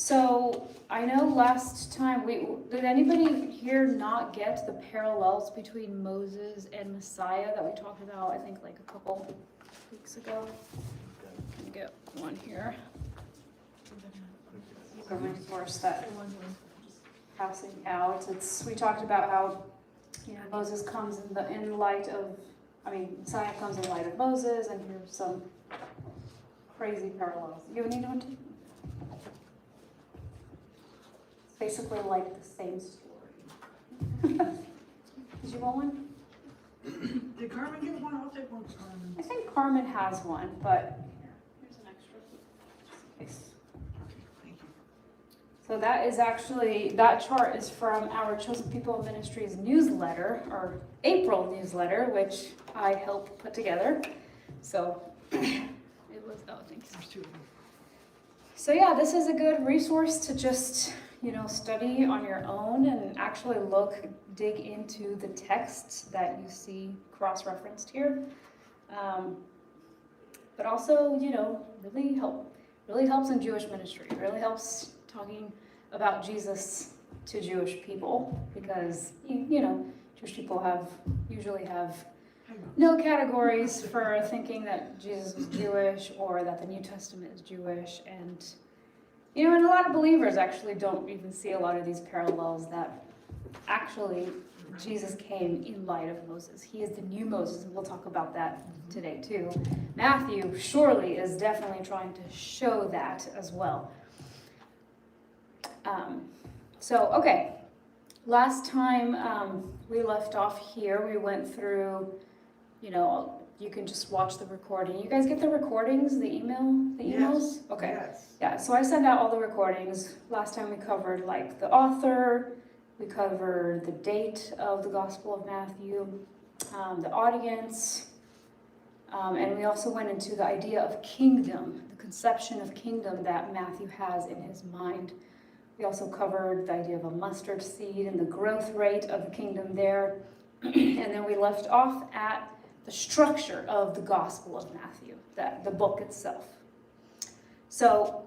So I know last time did anybody here not get the parallels between Moses and Messiah that we talked about, I think like a couple weeks ago? Can get one here. The resource that passing out. We talked about how Moses comes in light of, Messiah comes in light of Moses, and here's some crazy parallels. You need one too? It's basically like the same story. Did you want one? Did Carmen get one? I'll take one, Carmen. I think Carmen has one, but here's an extra. Nice. Thank you. So that chart is from our Chosen People Ministries newsletter, or April newsletter, which I helped put together. So it was, thank you. There's two of them. So yeah, this is a good resource to just, study on your own and actually dig into the texts that you see cross-referenced here. But also, really helps in Jewish ministry. It really helps talking about Jesus to Jewish people, because, Jewish people usually have no categories for thinking that Jesus was Jewish or that the New Testament is Jewish. And and a lot of believers actually don't even see a lot of these parallels, that actually Jesus came in light of Moses. He is the new Moses, and we'll talk about that today too. Matthew surely is definitely trying to show that as well. Okay. Last time we left off here, we went through, you can just watch the recording. You guys get the recordings, the emails? Yes. Okay. Yes. Yeah, so I send out all the recordings. Last time we covered like the author, we covered the date of the Gospel of Matthew, the audience, and we also went into the idea of kingdom, the conception of kingdom that Matthew has in his mind. We also covered the idea of a mustard seed and the growth rate of the kingdom there. And then we left off at the structure of the Gospel of Matthew, the book itself. So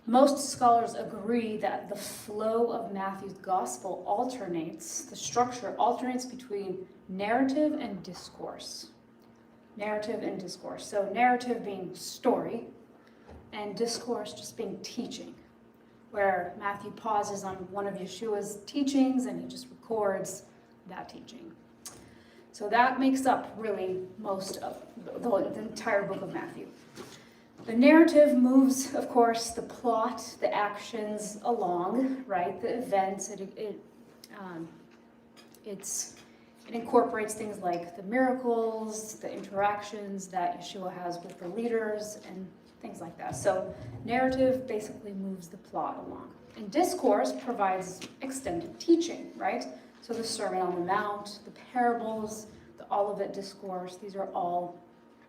most scholars agree that the flow of Matthew's Gospel the structure alternates between narrative and discourse. Narrative and discourse. So narrative being story, and discourse just being teaching, where Matthew pauses on one of Yeshua's teachings and he just records that teaching. So that makes up really most of the entire book of Matthew. The narrative moves, of course, the plot, the actions along, right? The events. It incorporates things like the miracles, the interactions that Yeshua has with the leaders, and things like that. So narrative basically moves the plot along. And discourse provides extended teaching, right? So the Sermon on the Mount, the parables, the Olivet Discourse, these are all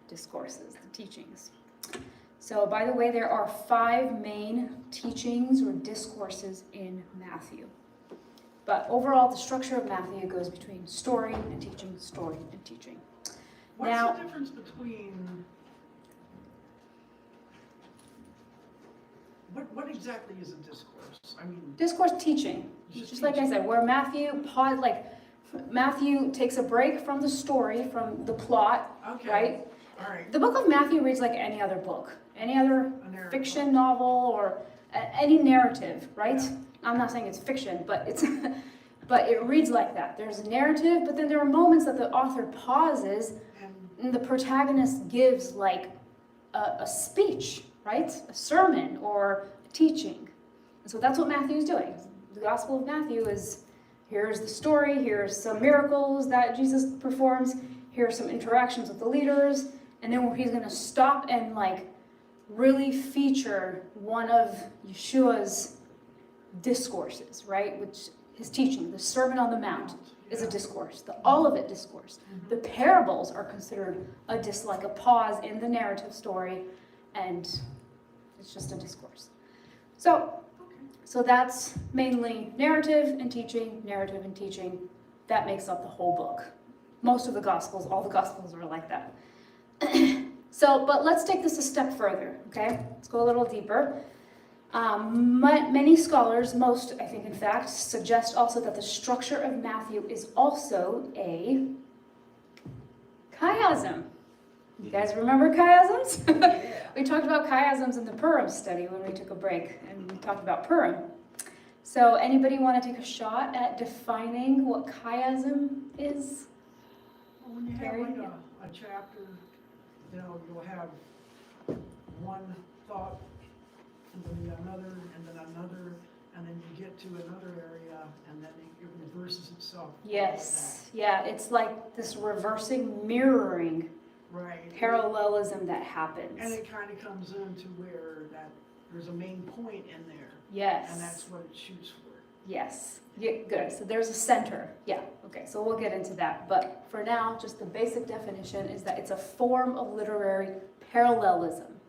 discourses, the teachings. So by the way, there are 5 main teachings or discourses in Matthew. But overall, the structure of Matthew goes between story and teaching, story and teaching. What's the difference between... What exactly is a discourse? Discourse teaching. Just like I said, where Matthew takes a break from the story, from the plot, okay. Right? All right. The book of Matthew reads like any other book, any other fiction novel or any narrative, right? Yeah. I'm not saying it's fiction, but it reads like that. There's a narrative, but then there are moments that the author pauses and the protagonist gives like a speech, right? A sermon or a teaching. And so that's what Matthew's doing. The Gospel of Matthew is, here's the story, here's some miracles that Jesus performs, here are some interactions with the leaders, and then he's going to stop and really feature one of Yeshua's discourses, right? Which his teaching, the Sermon on the Mount, is a discourse. The Olivet Discourse. The parables are considered like a pause in the narrative story, and it's just a discourse. So that's mainly narrative and teaching, That makes up the whole book. Most of the Gospels, all the Gospels are like that. But let's take this a step further, okay? Let's go a little deeper. Many scholars, most I think in fact, suggest also that the structure of Matthew is also a chiasm. You guys remember chiasms? We talked about chiasms in the Purim study when we took a break, and we talked about Purim. So anybody want to take a shot at defining what chiasm is? Well, when you have like a chapter, you'll have one thought, and then another, and then you get to another area, and then it reverses itself. Yes, yeah, it's like this reversing, mirroring Right. parallelism that happens. And it kind of comes into where that there's a main point in there. Yes. And that's what it shoots for. Yes, yeah, good. So there's a center. Yeah, okay, so we'll get into that. But for now, just the basic definition is that it's a form of literary parallelism.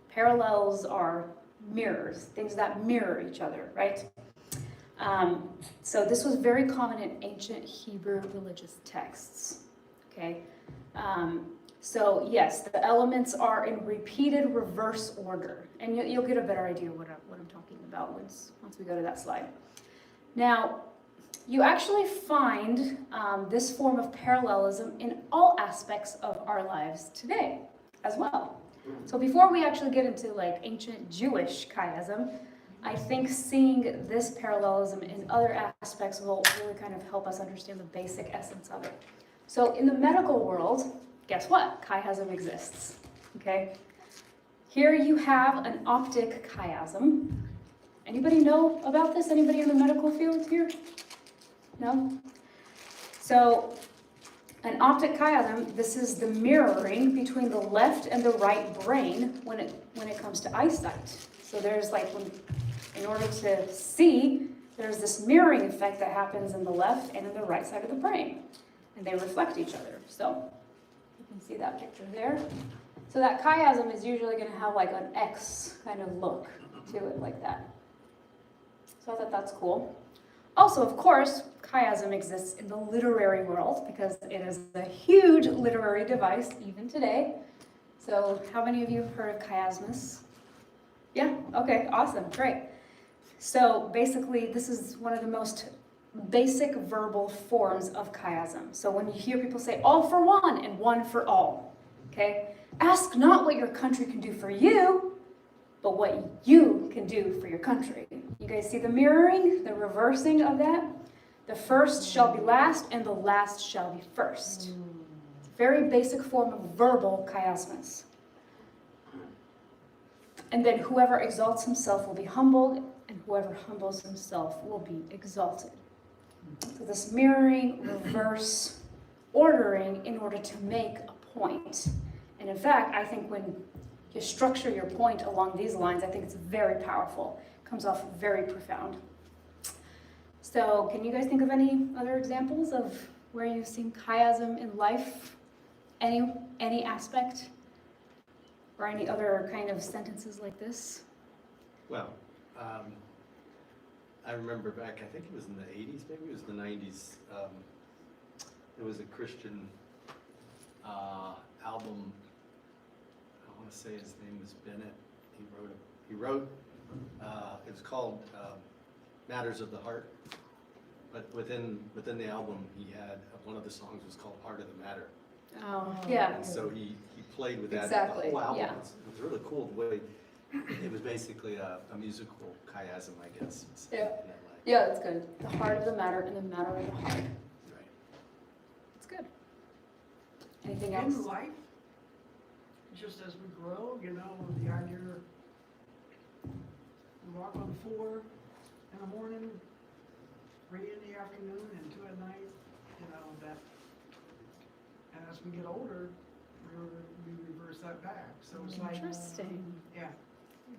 Parallels are mirrors, things that mirror each other, right? So this was very common in ancient Hebrew religious texts, okay? So yes, the elements are in repeated reverse order, and you'll get a better idea what I'm talking about once we go to that slide. Now, you actually find this form of parallelism in all aspects of our lives today as well. So before we actually get into like ancient Jewish chiasm, I think seeing this parallelism in other aspects will really kind of help us understand the basic essence of it. So in the medical world, guess what? Chiasm exists, okay? Here you have an optic chiasm. Anybody know about this? Anybody in the medical field here? No? So an optic chiasm, this is the mirroring between the left and the right brain when it comes to eyesight. So there's like, in order to see, there's this mirroring effect that happens in the left and in the right side of the brain. And they reflect each other. So you can see that picture there. So that chiasm is usually going to have like an X kind of look to it like that. So I thought that's cool. Also, of course, chiasm exists in the literary world because it is a huge literary device even today. So how many of you have heard of chiasmus? Yeah? Okay, awesome, great. So basically, this is one of the most basic verbal forms of chiasm. So when you hear people say all for one and one for all, okay? Ask not what your country can do for you, but what you can do for your country. You guys see the mirroring, the reversing of that? The first shall be last, and the last shall be first. It's a very basic form of verbal chiasmus. And then whoever exalts himself will be humbled, and whoever humbles himself will be exalted. So this mirroring, reverse, ordering in order to make a point. And in fact, I think when you structure your point along these lines, I think it's very powerful. It comes off very profound. So can you guys think of any other examples of where you've seen chiasm in life? Any aspect? Or any other kind of sentences like this? Well, I remember back, I think it was in the 80s, maybe it was the 90s, there was a Christian album, I want to say his name was Bennett. He wrote it was called Matters of the Heart, but within the album he had, one of the songs was called Heart of the Matter. Oh, yeah. And so he played with that Exactly, the whole album. yeah. It was really cool the way, it was basically a musical chiasm, I guess. Yeah. in that way. Yeah, that's good. The heart of the matter and the matter of the heart. Right. That's good. Anything else? In life, just as we grow, the idea we walk on 4 in the morning, 3 in the afternoon, and 2 at night, that. And as we get older, we reverse that back. So it's like Interesting. Yeah.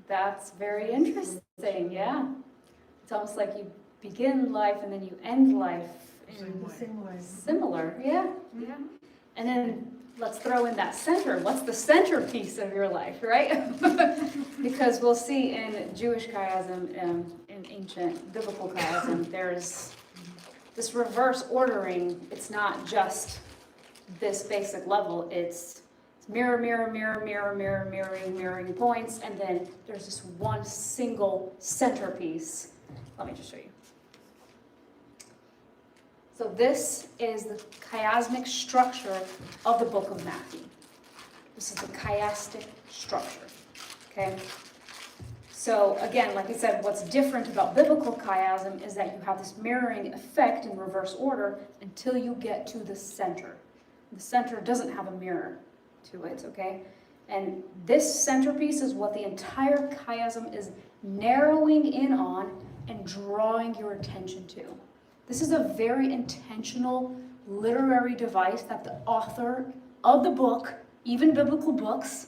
That's very interesting, yeah. It's almost like you begin life and then you end life in Same way. similar, yeah, yeah. And then let's throw in that center. What's the centerpiece of your life, right? Because we'll see in Jewish chiasm, in ancient biblical chiasm, there's this reverse ordering. It's not just this basic level, it's mirror, mirror, mirror, mirror, mirror, mirroring points, and then there's this one single centerpiece. Let me just show you. So this is the chiasmic structure of the book of Matthew. This is the chiastic structure, okay? So again, like I said, what's different about biblical chiasm is that you have this mirroring effect in reverse order until you get to the center. The center doesn't have a mirror to it, okay? And this centerpiece is what the entire chiasm is narrowing in on and drawing your attention to. This is a very intentional literary device that the author of the book, even biblical books,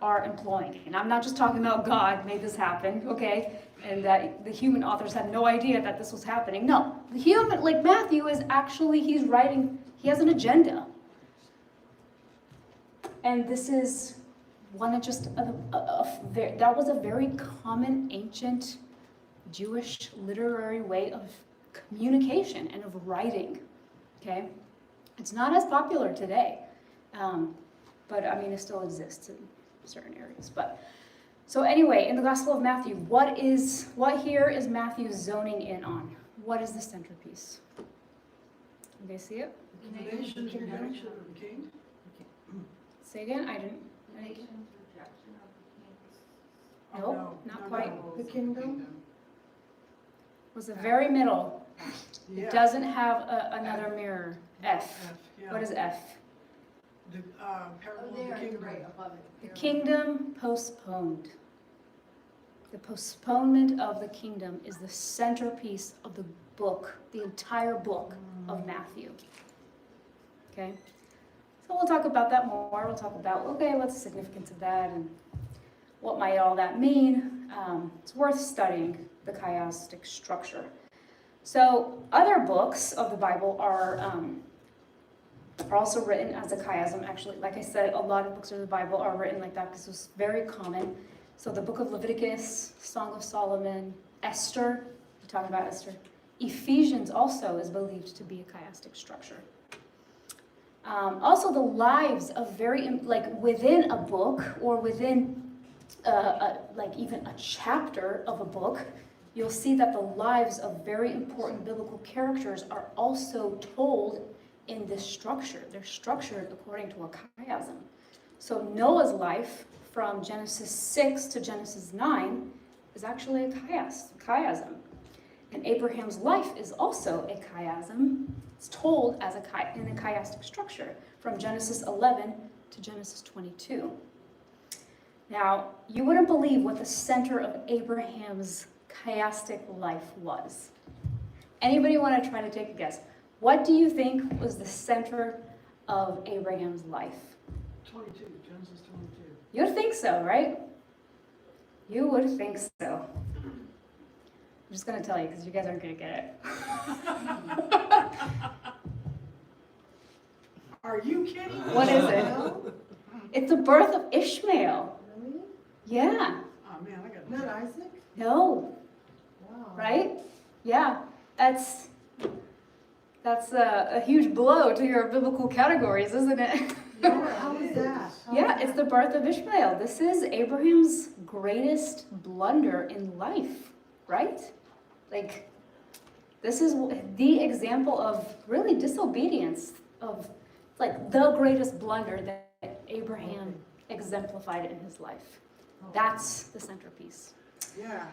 are employing. And I'm not just talking about God made this happen, okay? And that the human authors had no idea that this was happening. No, the human, like Matthew, is actually, he's writing, he has an agenda. And this is one of just, that was a very common ancient Jewish literary way of communication and of writing, okay? It's not as popular today, but I mean, it still exists in certain areas. But so anyway, in the Gospel of Matthew, what here is Matthew zoning in on? What is the centerpiece? Can they see it? The nation's rejection of the king. Say again, I didn't. Nation's rejection of the kings. Nope, not quite. The kingdom? Was the very middle. Yeah. It doesn't have another mirror. F. Yeah. What is F? The parable Oh, of the there, you're kingdom. right, above it. The You're kingdom postponed. The postponement of the kingdom is the centerpiece of the book, the entire book of Matthew. Okay? So we'll talk about that more. We'll talk about, okay, what's the significance of that and what might all that mean. It's worth studying the chiastic structure. So other books of the Bible are also written as a chiasm. Actually, like I said, a lot of books of the Bible are written like that because it was very common. So the book of Leviticus, Song of Solomon, Esther, we talk about Esther. Ephesians also is believed to be a chiastic structure. Also the lives of like within a book or within like even a chapter of a book, you'll see that the lives of very important biblical characters are also told in this structure. They're structured according to a chiasm. So Noah's life from Genesis 6 to Genesis 9 is actually a chiasm. And Abraham's life is also a chiasm. It's told as in a chiastic structure from Genesis 11 to Genesis 22. Now, you wouldn't believe what the center of Abraham's chiastic life was. Anybody want to try to take a guess? What do you think was the center of Abraham's life? 22, Genesis 22. You'd think so, right? You would think so. I'm just going to tell you because you guys aren't going to get it. Are you kidding? What is it? It's the birth of Ishmael. Really? Yeah. Oh man, I got Not Isaac? No. Wow. Right? Yeah. That's a huge blow to your biblical categories, isn't it? Yeah, how is that? Yeah, it's the birth of Ishmael. This is Abraham's greatest blunder in life, right? Like, this is the example of really disobedience, of like the greatest blunder that Abraham exemplified in his life. That's the centerpiece. Yeah.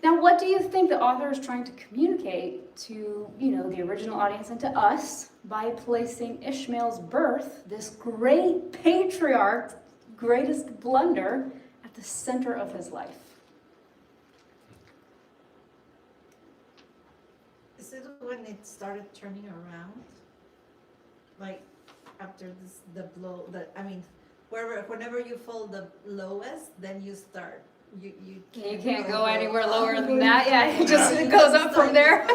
Now, what do you think the author is trying to communicate to, the original audience and to us by placing Ishmael's birth, this great patriarch, greatest blunder, at the center of his life? Is it when it started turning around? Like after whenever you fall the lowest, then you start. You can't go anywhere lower than that. Yeah, it goes up from there.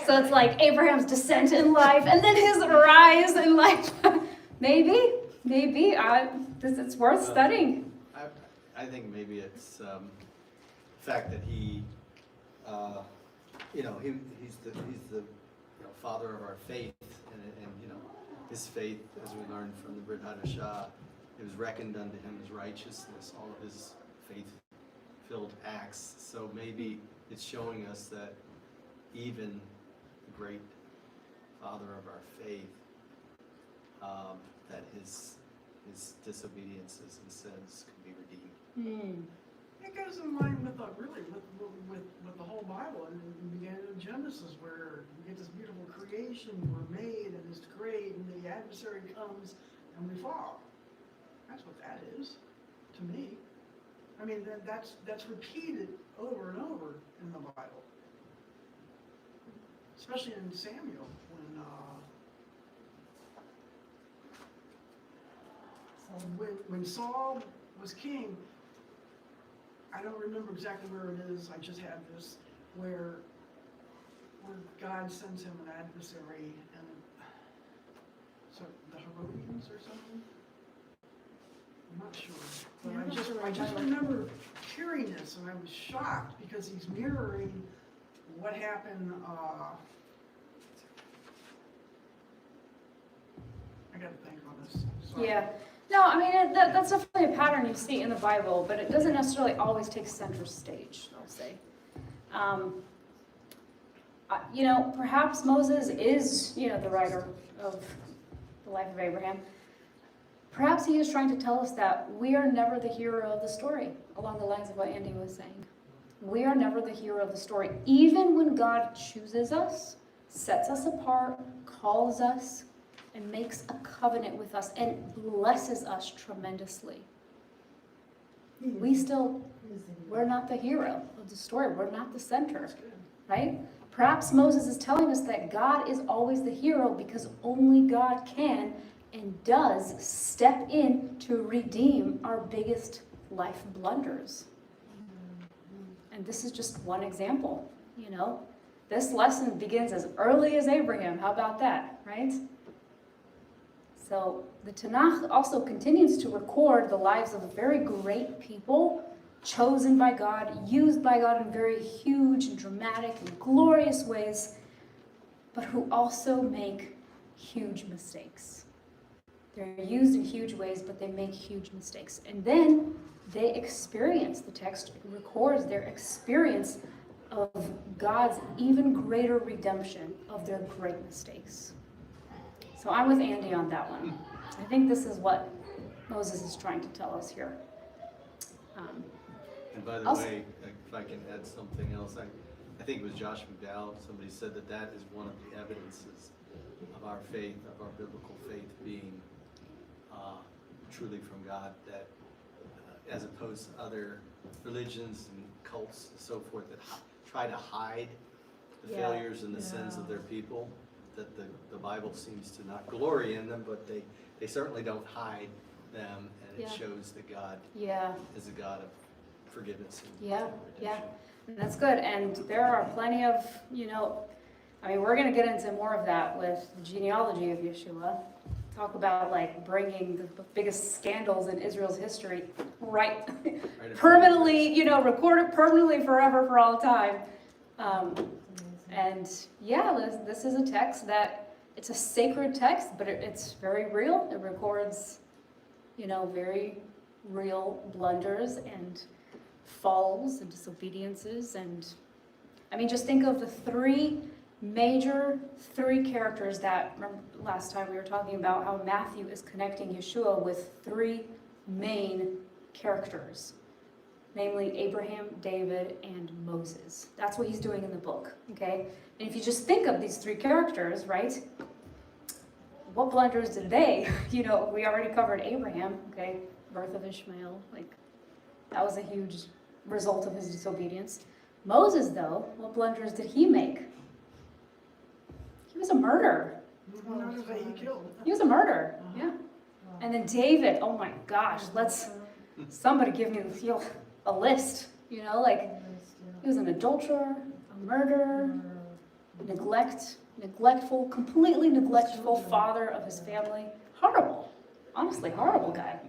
So it's like Abraham's descent in life and then his rise in life. Maybe. It's worth studying. I think maybe it's the fact that he, he's the father of our faith, and his faith, as we learned from the Brit Hadashah, it was reckoned unto him as righteousness, all of his faith-filled acts. So maybe it's showing us that even the great father of our faith, that his disobediences and sins can be redeemed. It goes in line with the, really, with the whole Bible, and it began in Genesis, where we get this beautiful creation, we're made, and it's great, and the adversary comes, and we fall. That's what that is, to me. I mean, that's repeated over and over in the Bible. Especially in Samuel, when Saul was king. I don't remember exactly where it is, I just have this, where God sends him an adversary, and so the Herodians or something? I'm not sure, but I just remember hearing this, and I was shocked, because he's mirroring what happened, I gotta think on this, sorry. Yeah. No, I mean, that's definitely a pattern you see in the Bible, but it doesn't necessarily always take center stage, I'll say. You know, perhaps Moses is, you know, the writer of the life of Abraham. Perhaps he is trying to tell us that we are never the hero of the story, along the lines of what Andy was saying. We are never the hero of the story. Even when God chooses us, sets us apart, calls us, and makes a covenant with us and blesses us tremendously. We're not the hero of the story. We're not the center, right? Perhaps Moses is telling us that God is always the hero because only God can and does step in to redeem our biggest life blunders. And this is just one example, you know? This lesson begins as early as Abraham. How about that, right? So the Tanakh also continues to record the lives of very great people, chosen by God, used by God in very huge and dramatic and glorious ways, but who also make huge mistakes. They're used in huge ways, but they make huge mistakes. And then they experience, the text records their experience of God's even greater redemption of their great mistakes. So I'm with Andy on that one. I think this is what Moses is trying to tell us here. And by the way, if I can add something else, I think it was Josh McDowell, somebody said that is one of the evidences of our faith, of our biblical faith being truly from God, that as opposed to other religions and cults and so forth that try to hide the failures and the sins of their people, that the Bible seems to not glory in them, but they certainly don't hide them, and it shows that God is a God of forgiveness and redemption. And that's good. And there are plenty of, you know, I mean, we're going to get into more of that with the genealogy of Yeshua. Talk about like bringing the biggest scandals in Israel's history right permanently, you know, recorded permanently forever for all time. And this is a text that, it's a sacred text, but it's very real. It records, you know, very real blunders and falls and disobediences. And I mean, just think of the three characters that, remember last time we were talking about how Matthew is connecting Yeshua with three main characters. Namely Abraham, David, and Moses. That's what he's doing in the book, okay? And if you just think of these three characters, right? What blunders did they, you know, we already covered Abraham, okay? Birth of Ishmael, like, that was a huge result of his disobedience. Moses, though, what blunders did he make? He was a murderer. He was a murderer, yeah. And then David, oh my gosh, somebody give me a list, you know, like he was an adulterer, a murderer, completely neglectful father of his family. Horrible, honestly, horrible guy.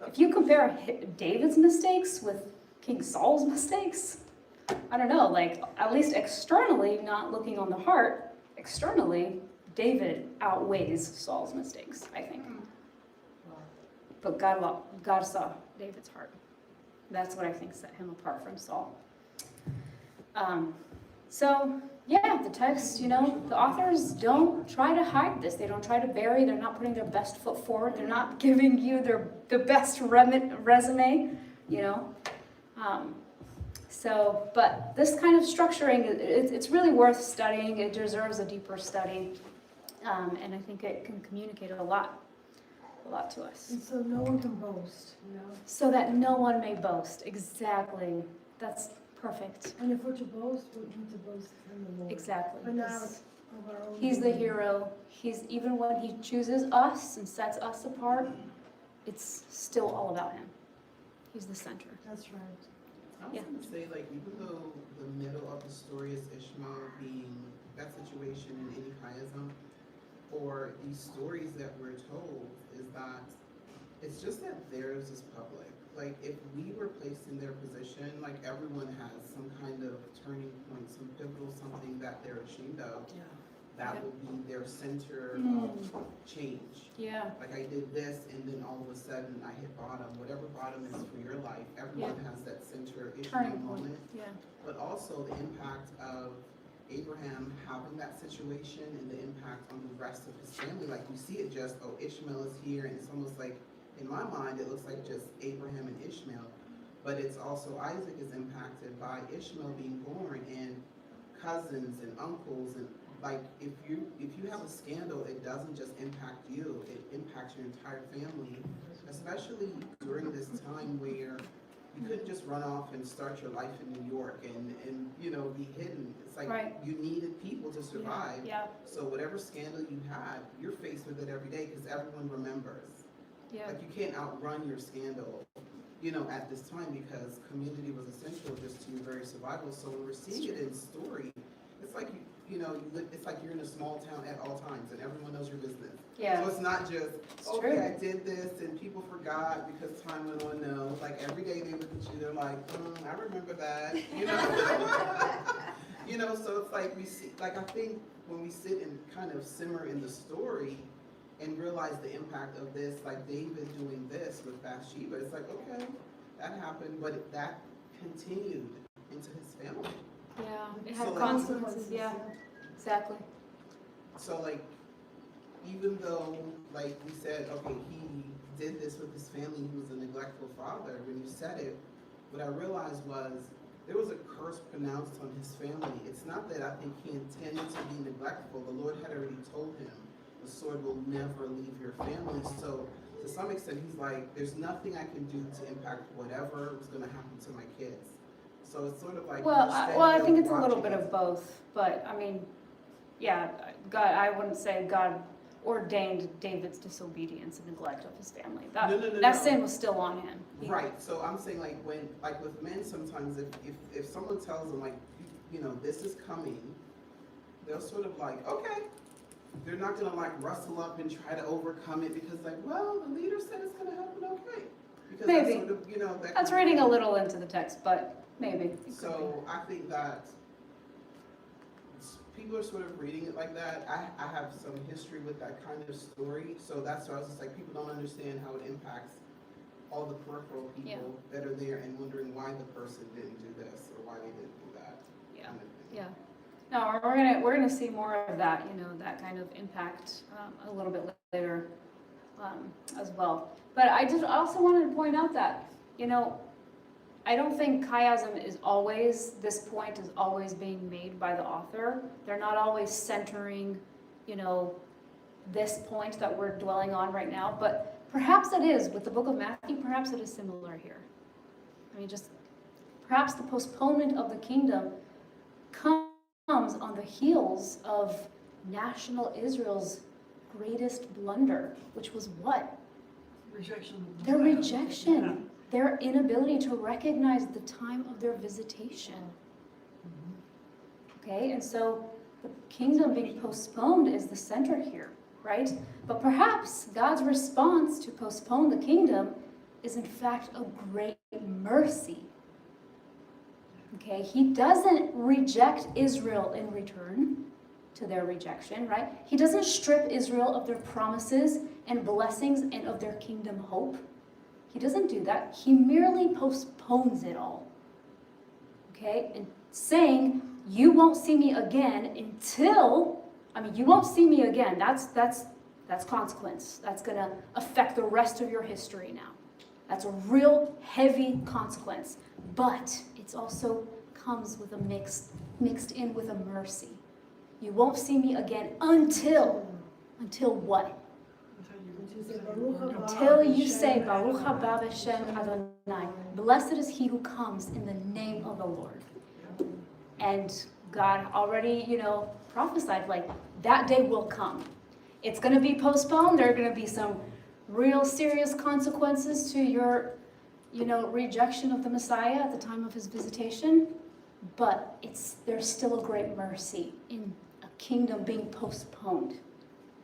If you compare David's mistakes with King Saul's mistakes, I don't know, like at least externally, not looking on the heart, externally, David outweighs Saul's mistakes, I think. but God saw David's heart. That's what I think set him apart from Saul. So yeah, the text, the authors don't try to hide this. They don't try to bury. They're not putting their best foot forward. They're not giving you the best resume, But this kind of structuring, it's really worth studying. It deserves a deeper study, and I think it can communicate a lot to us. And so no one can boast, So that no one may boast. Exactly. That's perfect. And if we're to boast, we need to boast in the Lord. Exactly. But not He's- of our own. He's the doing. hero. Even when he chooses us and sets us apart, it's still all about him. He's the center. That's right. I was Yeah. gonna say, like, even though the middle of the story is Ishmael being that situation in any chiasm, or these stories that we're told, is that it's just that theirs is public. Like, if we were placed in their position, like, everyone has some kind of turning point, some pivotal something that they're ashamed of. Yeah. That will be their center of change. Yeah. Like, I did this, and then all of a sudden I hit bottom. Whatever bottom is for your life, everyone has that center Ishmael Turning point. moment. Yeah. But also the impact of Abraham having that situation and the impact on the rest of his family. Like, you see it just, Ishmael is here, and it's almost like, in my mind, it looks like just Abraham and Ishmael. But it's also Isaac is impacted by Ishmael being born, and cousins and uncles, and like, if you have a scandal, it doesn't just impact you, it impacts your entire family, especially during this time where you couldn't just run off and start your life in New York and be hidden. It's like Right. you needed people to survive. Yeah. So whatever scandal you had, you're faced with it every day because everyone remembers. Yeah. Like, you can't outrun your scandal, at this time, because community was essential just to your very survival. So when we're seeing it in story, it's like it's like you're in a small town at all times and everyone knows your business. Yeah. So it's not just, It's okay, true. I did this and people forgot because time went on. No, it's like every day they look at you, they're like, I remember that, so it's like we see, like, I think when we sit and kind of simmer in the story and realize the impact of this, like David doing this with Bathsheba, it's like, okay, that happened, but that continued into his family. Yeah. It So, had like, consequences. Yeah. Exactly. So, like, even though, like we said, okay, he did this with his family, he was a neglectful father, when you said it, what I realized was there was a curse pronounced on his family. It's not that I think he intended to be neglectful. The Lord had already told him, the sword will never leave your family. So, to some extent, he's like, there's nothing I can do to impact whatever was going to happen to my kids. So it's sort of like, Well, you're I standing think there it's a little watching bit it. of both, but I mean, yeah, God. I wouldn't say God ordained David's disobedience and neglect of his family. That No. sin was still on him. Right, so I'm saying, like, when, like, with men, sometimes if someone tells them, like, this is coming, they'll sort of like, okay. They're not gonna, like, rustle up and try to overcome it because, like, well, the leader said it's gonna happen, okay. Because Maybe. that's sort of, that That's kind of reading a thing. little into the text, but maybe. It could So I think that people are sort of reading it like that. I have some history with that kind of story, so that's why I was just like, people don't understand how it impacts all the peripheral people that are there and wondering why the person didn't do this or why they didn't do that. be. Yeah. kind of thing. Yeah. No, we're gonna see more of that, that kind of impact a little bit later as well. But I also wanted to point out that, I don't think chiasm is always, this point is always being made by the author. They're not always centering, this point that we're dwelling on right now, but perhaps it is with the book of Matthew, perhaps it is similar here. I mean, just perhaps the postponement of the kingdom comes on the heels of national Israel's greatest blunder, which was what? Rejection. of Their Messiah. rejection, their inability to recognize the time of their visitation. Okay, and so the kingdom being postponed is the center here, right? But perhaps God's response to postpone the kingdom is in fact a great mercy. Okay, he doesn't reject Israel in return to their rejection, right? He doesn't strip Israel of their promises and blessings and of their kingdom hope. He doesn't do that. He merely postpones it all. Okay? And saying, you won't see me again until, you won't see me again. That's consequence. That's going to affect the rest of your history now. That's a real heavy consequence. But it also comes with mixed in with a mercy. You won't see me again until what? Until you say, Baruch haba b'shem Adonai. Blessed is he who comes in the name of the Lord. And God already, prophesied, like, that day will come. It's going to be postponed. There are going to be some real serious consequences to your, rejection of the Messiah at the time of his visitation. But there's still a great mercy in a kingdom being postponed.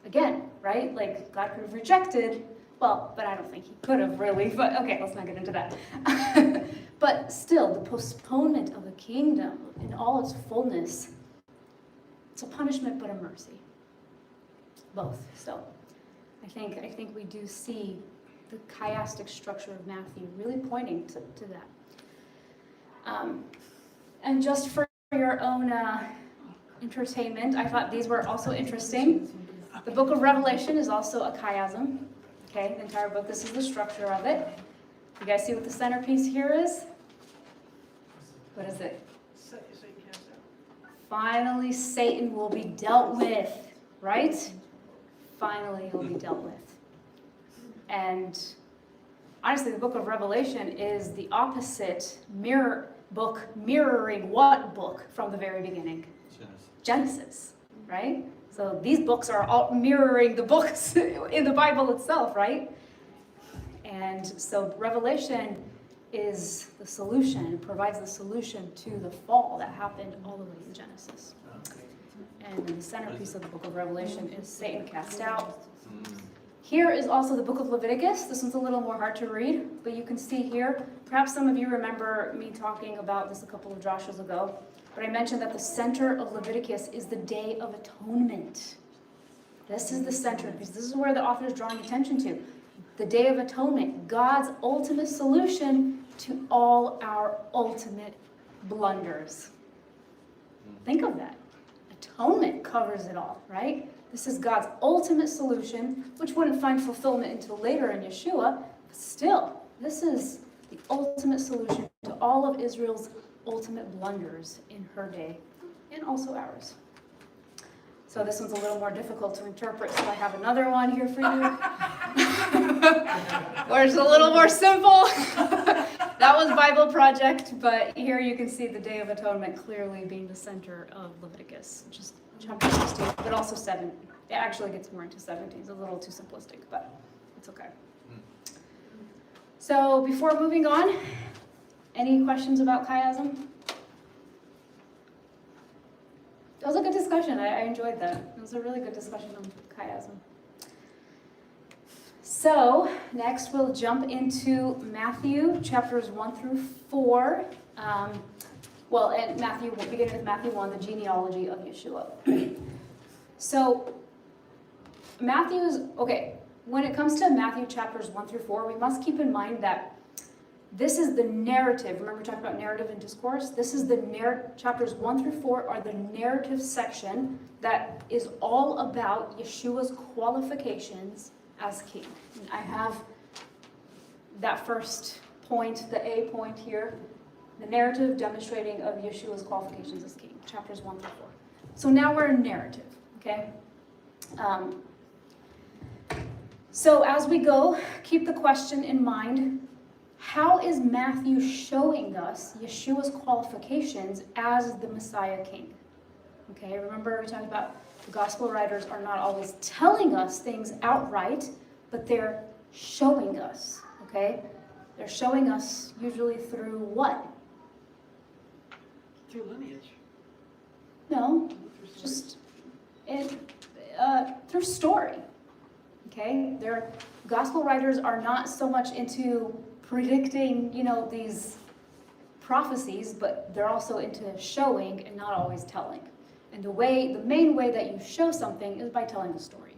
Again, right? Like, God could have rejected, but I don't think he could have really, but okay, let's not get into that. But still, the postponement of the kingdom in all its fullness, it's a punishment but a mercy. Both. So I think we do see the chiastic structure of Matthew really pointing to that. And just for your own entertainment, I thought these were also interesting. The book of Revelation is also a chiasm. Okay, the entire book, this is the structure of it. You guys see what the centerpiece here is? What is it? Finally, Satan will be dealt with, right? Finally, he'll be dealt with. And honestly, the book of Revelation is the opposite mirroring what book from the very beginning? Genesis, right? So these books are all mirroring the books in the Bible itself, right? And so Revelation is the solution, provides the solution to the fall that happened all the way in Genesis. And the centerpiece of the book of Revelation is Satan cast out. Here is also the book of Leviticus. This one's a little more hard to read, but you can see here, perhaps some of you remember me talking about this a couple of Joshuas ago, but I mentioned that the center of Leviticus is the Day of Atonement. This is the center, because this is where the author is drawing attention to. The Day of Atonement, God's ultimate solution to all our ultimate blunders. Think of that. Atonement covers it all, right? This is God's ultimate solution, which wouldn't find fulfillment until later in Yeshua, but still, this is the ultimate solution to all of Israel's ultimate blunders in her day, and also ours. So this one's a little more difficult to interpret, so I have another one here for you. Where it's a little more simple. That was Bible Project, but here you can see the Day of Atonement clearly being the center of Leviticus, which is chapter 16, but also 7. It actually gets more into 17. It's a little too simplistic, but it's okay. So before moving on, any questions about chiasm? That was a good discussion. I enjoyed that. It was a really good discussion on chiasm. So next we'll jump into Matthew chapters 1 through 4. And Matthew, we'll begin with Matthew 1, the genealogy of Yeshua. So when it comes to Matthew chapters 1 through 4, we must keep in mind that this is the narrative. Remember we talked about narrative and discourse? This is the chapters 1 through 4 are the narrative section that is all about Yeshua's qualifications as king. And I have that first point, the A point here, the narrative demonstrating of Yeshua's qualifications as king, chapters 1 through 4. So now we're in narrative, okay? So as we go, keep the question in mind. How is Matthew showing us Yeshua's qualifications as the Messiah king? Okay, remember we talked about the gospel writers are not always telling us things outright, but they're showing us, okay? They're showing us usually through what? Through lineage. No, just through story, okay? Their gospel writers are not so much into predicting, these prophecies, but they're also into showing and not always telling. And the main way that you show something is by telling a story.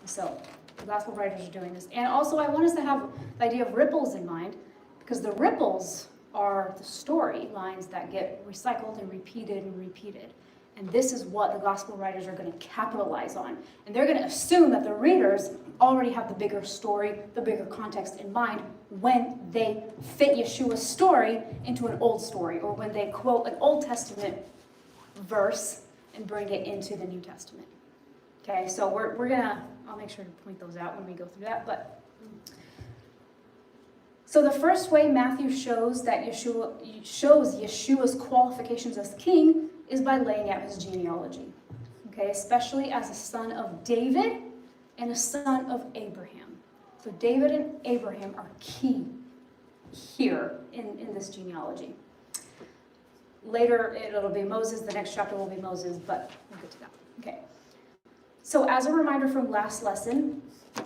So The gospel writers are doing this. And also I want us to have the idea of ripples in mind, because the ripples are the storylines that get recycled and repeated and repeated. And this is what the gospel writers are going to capitalize on. And they're going to assume that the readers already have the bigger story, the bigger context in mind when they fit Yeshua's story into an old story, or when they quote an Old Testament verse and bring it into the New Testament. Okay, so we're going to, I'll make sure to point those out when we go through that. But so the first way Matthew shows that Yeshua's qualifications as king is by laying out his genealogy, okay, especially as a son of David and a son of Abraham. So David and Abraham are key here in this genealogy. Later it'll be Moses, the next chapter will be Moses, but we'll get to that. Okay. So as a reminder from last lesson,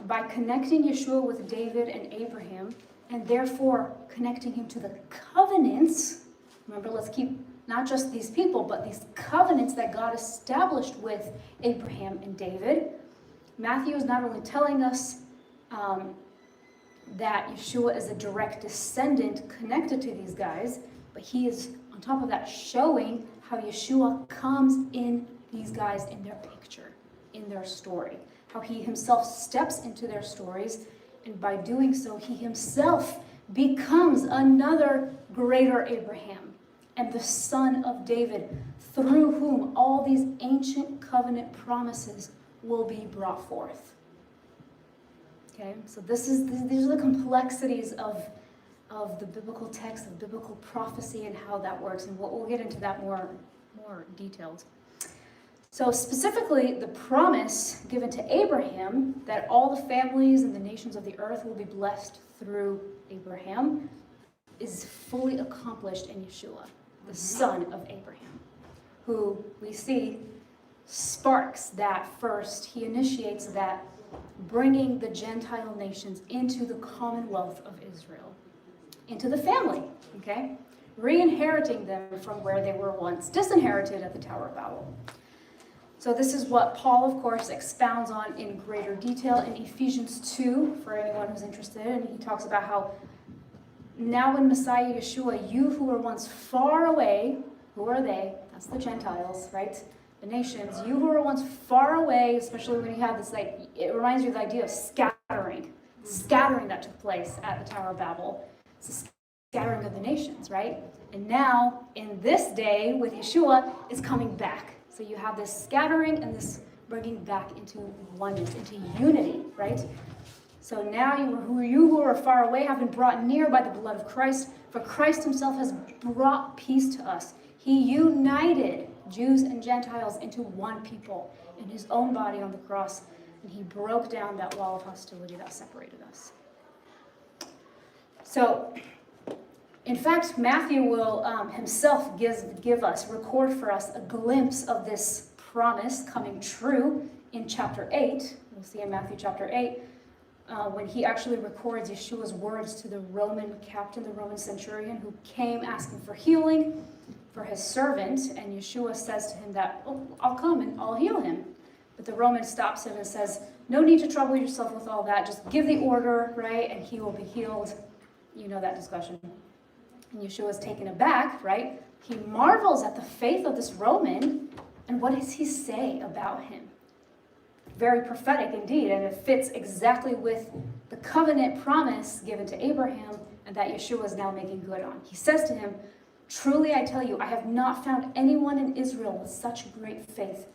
by connecting Yeshua with David and Abraham, and therefore connecting him to the covenants, remember, let's keep not just these people, but these covenants that God established with Abraham and David. Matthew is not only telling us that Yeshua is a direct descendant connected to these guys, but he is, on top of that, showing how Yeshua comes in these guys in their picture, in their story, how he himself steps into their stories, and by doing so, he himself becomes another greater Abraham and the son of David, through whom all these ancient covenant promises will be brought forth. Okay, so these are the complexities of the biblical text, of biblical prophecy, and how that works, and we'll get into that more detailed. So specifically, the promise given to Abraham that all the families and the nations of the earth will be blessed through Abraham is fully accomplished in Yeshua, the son of Abraham, who we see sparks that first. He initiates that, bringing the Gentile nations into the commonwealth of Israel, into the family, okay? Re-inheriting them from where they were once disinherited at the Tower of Babel. So this is what Paul, of course, expounds on in greater detail in Ephesians 2, for anyone who's interested. And he talks about how now in Messiah Yeshua, you who were once far away, who are they? That's the Gentiles, right? The nations. You who were once far away, especially when you have this, like, it reminds you of the idea of scattering that took place at the Tower of Babel. It's a scattering of the nations, right? And now, in this day, with Yeshua, it's coming back. So you have this scattering and this bringing back into oneness, into unity, right? So now you who are far away have been brought near by the blood of Christ, for Christ himself has brought peace to us. He united Jews and Gentiles into one people in his own body on the cross, and he broke down that wall of hostility that separated us. So, in fact, Matthew will himself record for us a glimpse of this promise coming true in chapter 8. We'll see in Matthew chapter 8, when he actually records Yeshua's words to the Roman captain, the Roman centurion, who came asking for healing for his servant. And Yeshua says to him that, oh, I'll come and I'll heal him. But the Roman stops him and says, no need to trouble yourself with all that. Just give the order, right, and he will be healed. You know that discussion. And Yeshua is taken aback, right? He marvels at the faith of this Roman, and what does he say about him? Very prophetic indeed, and it fits exactly with the covenant promise given to Abraham and that Yeshua is now making good on. He says to him, truly I tell you, I have not found anyone in Israel with such great faith.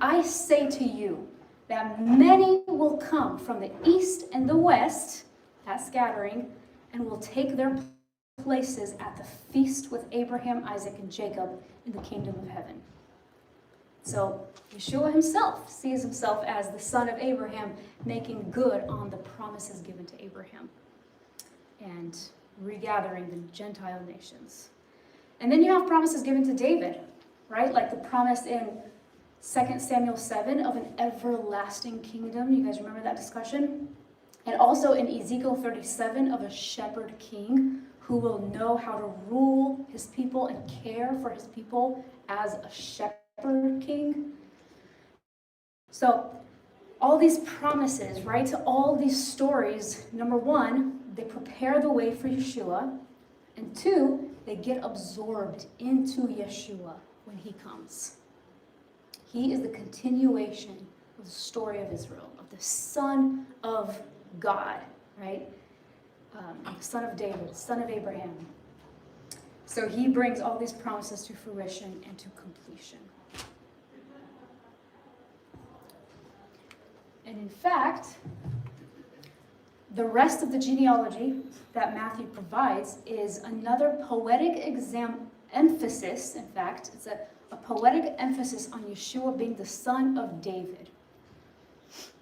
I say to you that many will come from the east and the west, that scattering, and will take their places at the feast with Abraham, Isaac, and Jacob in the kingdom of heaven. So Yeshua himself sees himself as the son of Abraham, making good on the promises given to Abraham and regathering the Gentile nations. And then you have promises given to David, right? Like the promise in 2 Samuel 7 of an everlasting kingdom. You guys remember that discussion? And also in Ezekiel 37 of a shepherd king who will know how to rule his people and care for his people as a shepherd king. So all these promises, right, to all these stories, number one, they prepare the way for Yeshua, and two, they get absorbed into Yeshua when he comes. He is the continuation of the story of Israel, of the Son of God, right? The Son of David, Son of Abraham. So he brings all these promises to fruition and to completion. And in fact, the rest of the genealogy that Matthew provides is another poetic emphasis. In fact, it's a poetic emphasis on Yeshua being the son of David.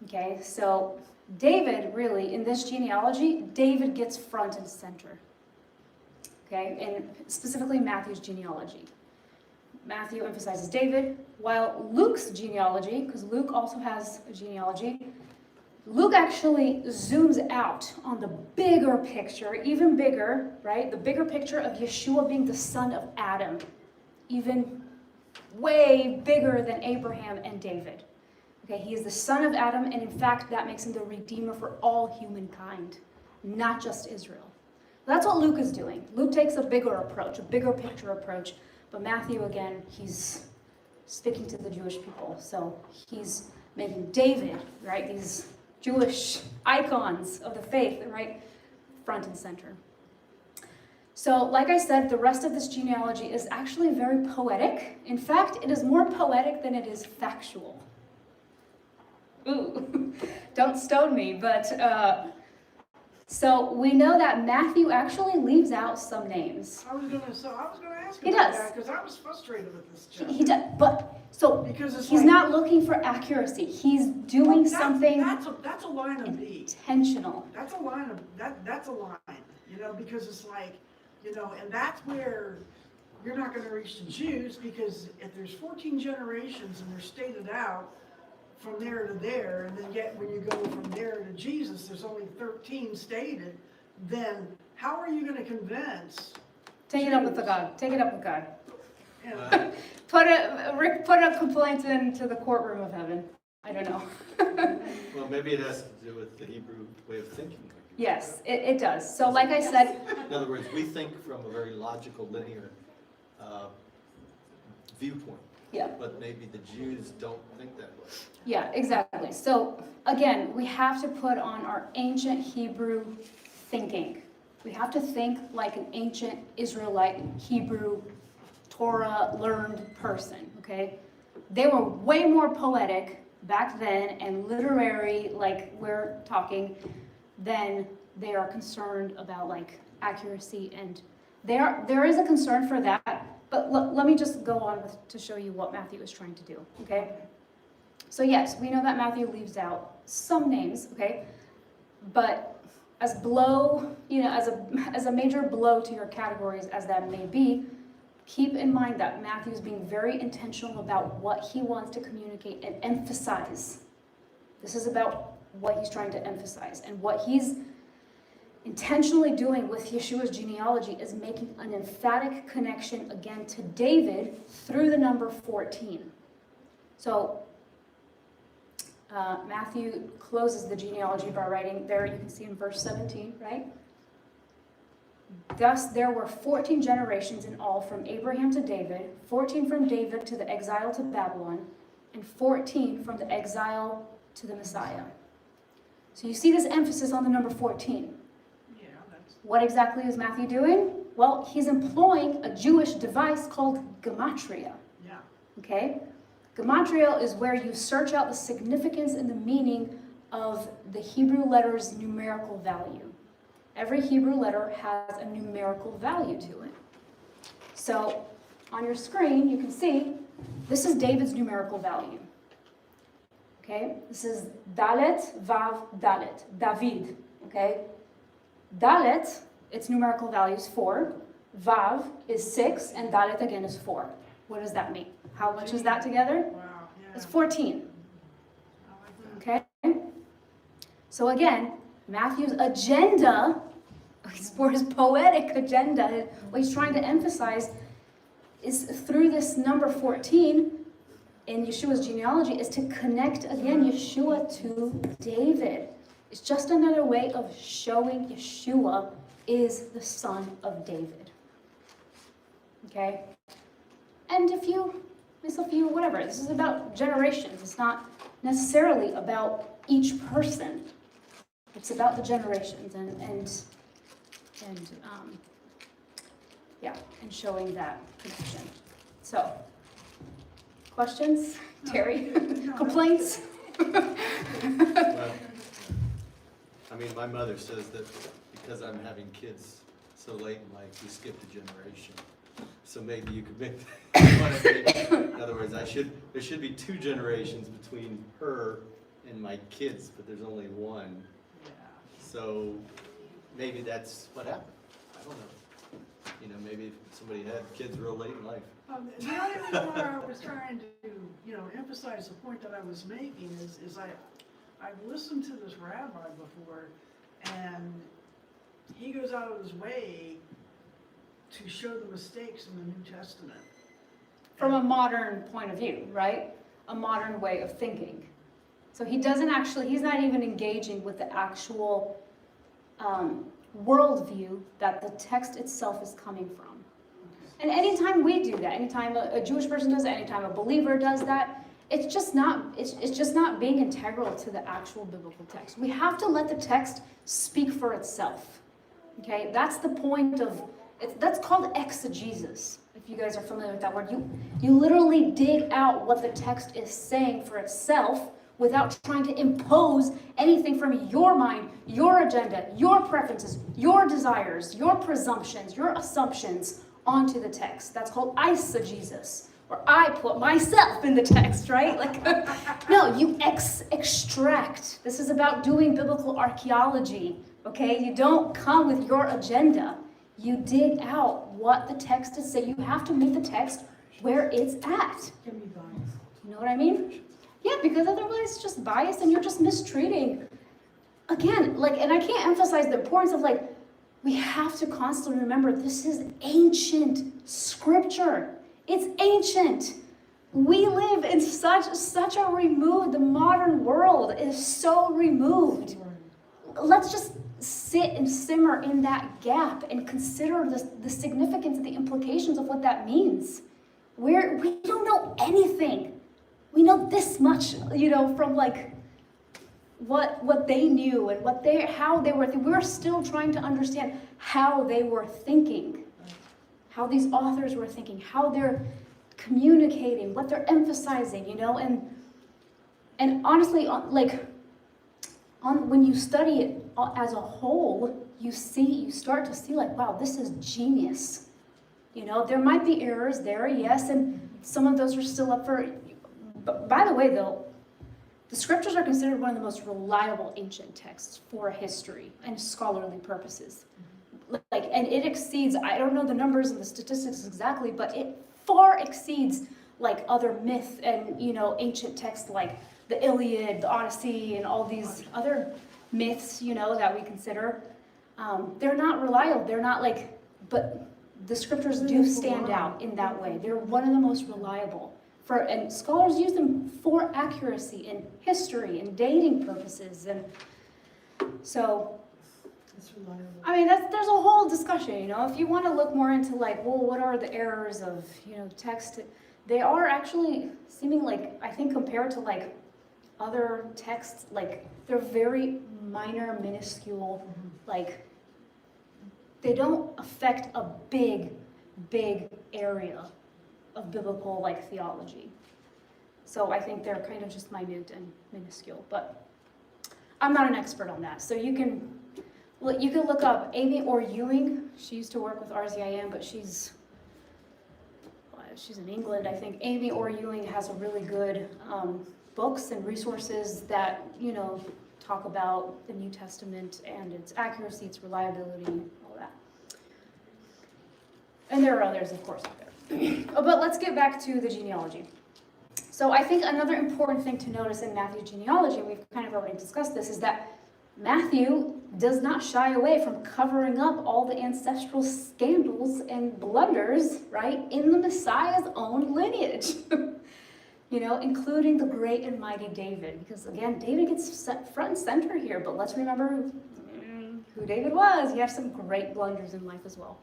Okay, so David, really, in this genealogy, David gets front and center. Okay, and specifically Matthew's genealogy. Matthew emphasizes David, while Luke's genealogy, because Luke also has a genealogy, Luke actually zooms out on the bigger picture, even bigger, right? The bigger picture of Yeshua being the son of Adam, even way bigger than Abraham and David. Okay, he is the son of Adam, and in fact, that makes him the redeemer for all humankind, not just Israel. That's what Luke is doing. Luke takes a bigger approach, a bigger picture approach, but Matthew, again, he's speaking to the Jewish people. So he's making David, right, these Jewish icons of the faith, right, front and center. So, like I said, the rest of this genealogy is actually very poetic. In fact, it is more poetic than it is factual. Ooh, don't stone me, but so we know that Matthew actually leaves out some names. I was gonna ask He about does. that, because I was frustrated with this chapter. He does, but so Because it's he's like- not looking for accuracy. He's doing Well, something That's a line of B. intentional. That's a line of, that's a line, because it's like, and that's where you're not gonna reach the Jews, because if there's 14 generations and they're stated out from there to there, and then yet when you go from there to Jesus, there's only 13 stated, then how are you gonna convince? Take it up with the God. Take it up with God. you know, Uh, Rick, put a complaint into the courtroom of heaven. I don't know. Well, maybe it has to do with the Hebrew way of thinking. Yes, it does. So like I said, In other words, we think from a very logical, linear viewpoint, yeah. but maybe the Jews don't think that way. Yeah, exactly. So again, we have to put on our ancient Hebrew thinking. We have to think like an ancient Israelite Hebrew Torah learned person, okay? They were way more poetic back then and literary, like we're talking, than they are concerned about like accuracy, and there is a concern for that, but let me just go on to show you what Matthew is trying to do, okay? So yes, we know that Matthew leaves out some names, okay? But as a major blow to your categories as that may be, keep in mind that Matthew is being very intentional about what he wants to communicate and emphasize. This is about what he's trying to emphasize, and what he's intentionally doing with Yeshua's genealogy is making an emphatic connection again to David through the number 14. So Matthew closes the genealogy by writing there, you can see in verse 17, right? Thus there were 14 generations in all from Abraham to David, 14 from David to the exile to Babylon, and 14 from the exile to the Messiah. So you see this emphasis on the number 14. yeah, that's, What exactly is Matthew doing? Well, he's employing a Jewish device called gematria. yeah. Okay? Gematria is where you search out the significance and the meaning of the Hebrew letter's numerical value. Every Hebrew letter has a numerical value to it. So on your screen, you can see this is David's numerical value. Okay? This is Dalet, Vav, Dalet, David. Okay? Dalet, its numerical value is 4. Vav is 6, and Dalet again is 4. What does that mean? How much is that together? Wow, yeah. It's 14. I like that. Okay? So again, Matthew's agenda, for his poetic agenda, what he's trying to emphasize is through this number 14, in Yeshua's genealogy is to connect again Yeshua to David. It's just another way of showing Yeshua is the son of David. Okay? And whatever, this is about generations. It's not necessarily about each person. It's about the generations and showing that connection. So, questions? Terry? Complaints? Well, I mean, my mother says that because I'm having kids so late in life, we skipped a generation. So maybe you could make fun of me. In other words, there should be 2 generations between her and my kids, but there's only one. Yeah. So maybe that's what happened. I don't know. You know, maybe somebody had kids real late in life. The only thing what I was trying to, emphasize the point that I was making is I've listened to this rabbi before, and he goes out of his way to show the mistakes in the New Testament. From a modern point of view, right? A modern way of thinking. So he's not even engaging with the actual worldview that the text itself is coming from. And anytime we do that, anytime a Jewish person does that, anytime a believer does that, it's just not being integral to the actual biblical text. We have to let the text speak for itself. Okay? That's the point of that's called exegesis. If you guys are familiar with that word, you literally dig out what the text is saying for itself without trying to impose anything from your mind, your agenda, your preferences, your desires, your presumptions, your assumptions onto the text. That's called eisegesis, or I put myself in the text, right? No, you extract. This is about doing biblical archaeology, okay? You don't come with your agenda. You dig out what the text is saying. You have to meet the text where it's at. Can be biased. You know what I mean? Yeah, because otherwise it's just bias and you're just mistreating. Again, and I can't emphasize the importance of we have to constantly remember this is ancient scripture. It's ancient. We live in such a removed, the modern world is so removed. Let's just sit and simmer in that gap and consider the significance and the implications of what that means. We don't know anything. We know this much, from what they knew and how they were thinking. We're still trying to understand how they were thinking, how these authors were thinking, how they're communicating, what they're emphasizing, and honestly, when you study it as a whole, you start to see wow, this is genius. There might be errors there, yes, and some of those are still up for. But by the way, though, the scriptures are considered one of the most reliable ancient texts for history and scholarly purposes. And it exceeds, I don't know the numbers and the statistics exactly, but it far exceeds other myth and, ancient texts like the Iliad, the Odyssey, and all these other myths, that we consider. They're not reliable. They're not but the scriptures do stand out in that way. They're one of the most reliable. And scholars use them for accuracy in history and dating purposes. And so, It's reliable. I mean, there's a whole discussion, If you want to look more into what are the errors of, text, they are actually seeming I think compared to other texts, they're very minor, minuscule, they don't affect a big area of biblical theology. So I think they're kind of just minute and minuscule, but I'm not an expert on that. So you can look up Amy Orr Ewing. She used to work with RZIM, but she's in England, I think. Amy Orr Ewing has a really good books and resources that talk about the New Testament and its accuracy, its reliability, all that. And there are others, of course, out there. But let's get back to the genealogy. So I think another important thing to notice in Matthew's genealogy, and we've kind of already discussed this, is that Matthew does not shy away from covering up all the ancestral scandals and blunders, right, in the Messiah's own lineage. including the great and mighty David. Because again, David gets set front and center here, but let's remember who David was. He had some great blunders in life as well.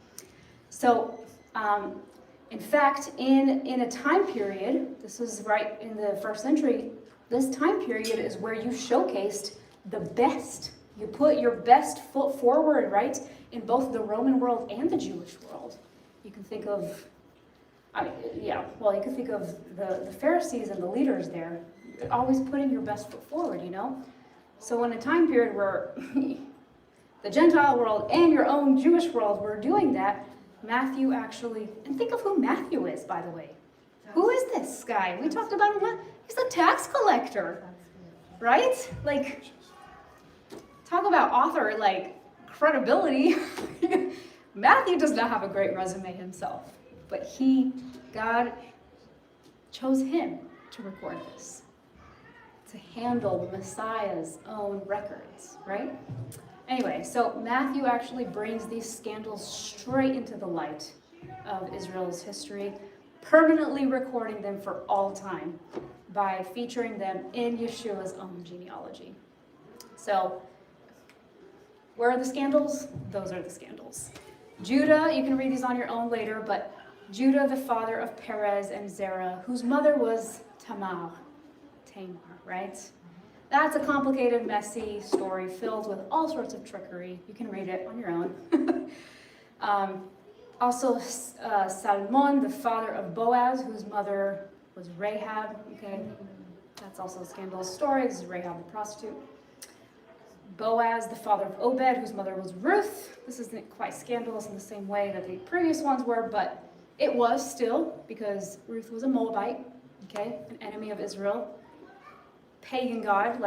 So, in fact, in a time period, this was right in the 1st century, this time period is where you showcased the best. You put your best foot forward, right, in both the Roman world and the Jewish world. You can think of, you can think of the Pharisees and the leaders there, always putting your best foot forward, So in a time period where the Gentile world and your own Jewish world were doing that, Matthew actually, and think of who Matthew is, by the way. Who is this guy? We talked about him. He's a tax collector, right? Like, talk about author, like, credibility. Matthew does not have a great resume himself, but God chose him to record this, to handle the Messiah's own records, right? Anyway, so Matthew actually brings these scandals straight into the light of Israel's history, permanently recording them for all time by featuring them in Yeshua's own genealogy. So, where are the scandals? Those are the scandals. Judah, you can read these on your own later, but Judah, the father of Perez and Zerah, whose mother was Tamar, right? That's a complicated, messy story filled with all sorts of trickery. You can read it on your own. Also, Salmon, the father of Boaz, whose mother was Rahab. Okay, that's also a scandalous story. This is Rahab the prostitute. Boaz, the father of Obed, whose mother was Ruth. This isn't quite scandalous in the same way that the previous ones were, but it was still, because Ruth was a Moabite, okay, an enemy of Israel. Pagan god,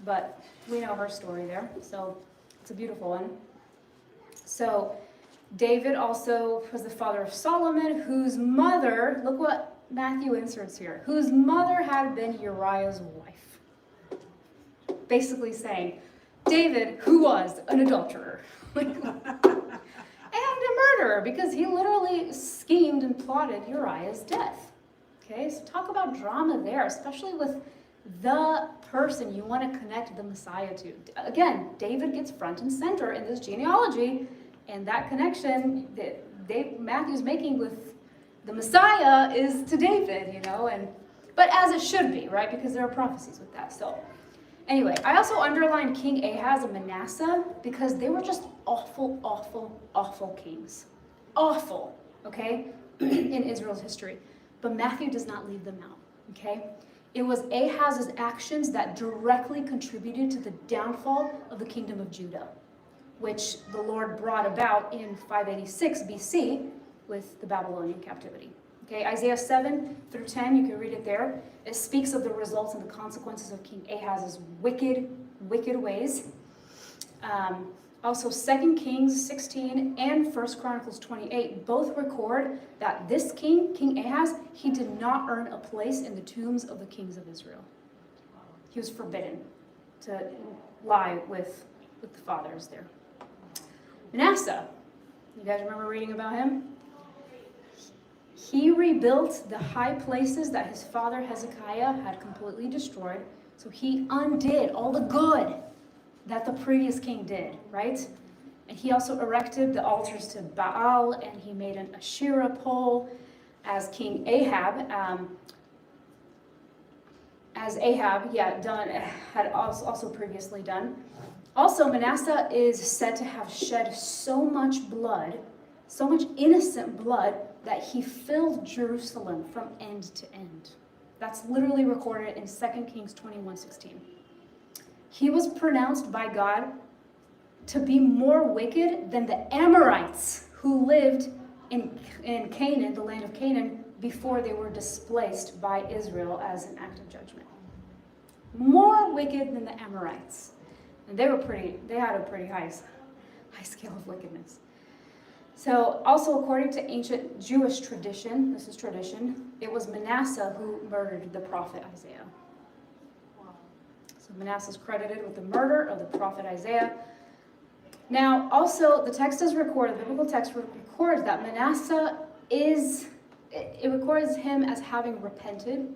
but we know her story there, so it's a beautiful one. So David also was the father of Solomon, whose mother, look what Matthew inserts here, whose mother had been Uriah's wife. Basically saying, David, who was an adulterer, and a murderer, because he literally schemed and plotted Uriah's death. Okay, so talk about drama there, especially with the person you want to connect the Messiah to. Again, David gets front and center in this genealogy, and that connection that Matthew's making with the Messiah is to David, but as it should be, right? Because there are prophecies with that. So anyway, I also underlined King Ahaz and Manasseh because they were just awful, awful, awful kings. Awful, okay, in Israel's history. But Matthew does not leave them out, okay? It was Ahaz's actions that directly contributed to the downfall of the kingdom of Judah, which the Lord brought about in 586 BC with the Babylonian captivity. Okay, Isaiah 7 through 10, you can read it there. It speaks of the results and the consequences of King Ahaz's wicked, wicked ways. Also, 2 Kings 16 and 1 Chronicles 28 both record that this king, King Ahaz, he did not earn a place in the tombs of the kings of Israel. He was forbidden to lie with the fathers there. Manasseh, you guys remember reading about him? He rebuilt the high places that his father Hezekiah had completely destroyed. So he undid all the good that the previous king did, right? And he also erected the altars to Baal, and he made an Asherah pole as King Ahab, had also previously done. Also, Manasseh is said to have shed so much blood, so much innocent blood, that he filled Jerusalem from end to end. That's literally recorded in 2 Kings 21:16. He was pronounced by God to be more wicked than the Amorites who lived in Canaan, the land of Canaan, before they were displaced by Israel as an act of judgment. More wicked than the Amorites. And they had a pretty high scale of wickedness. So also according to ancient Jewish tradition, this is tradition, it was Manasseh who murdered the prophet Isaiah. So Manasseh is credited with the murder of the prophet Isaiah. Now also the text does record, the biblical text records that Manasseh is it records him as having repented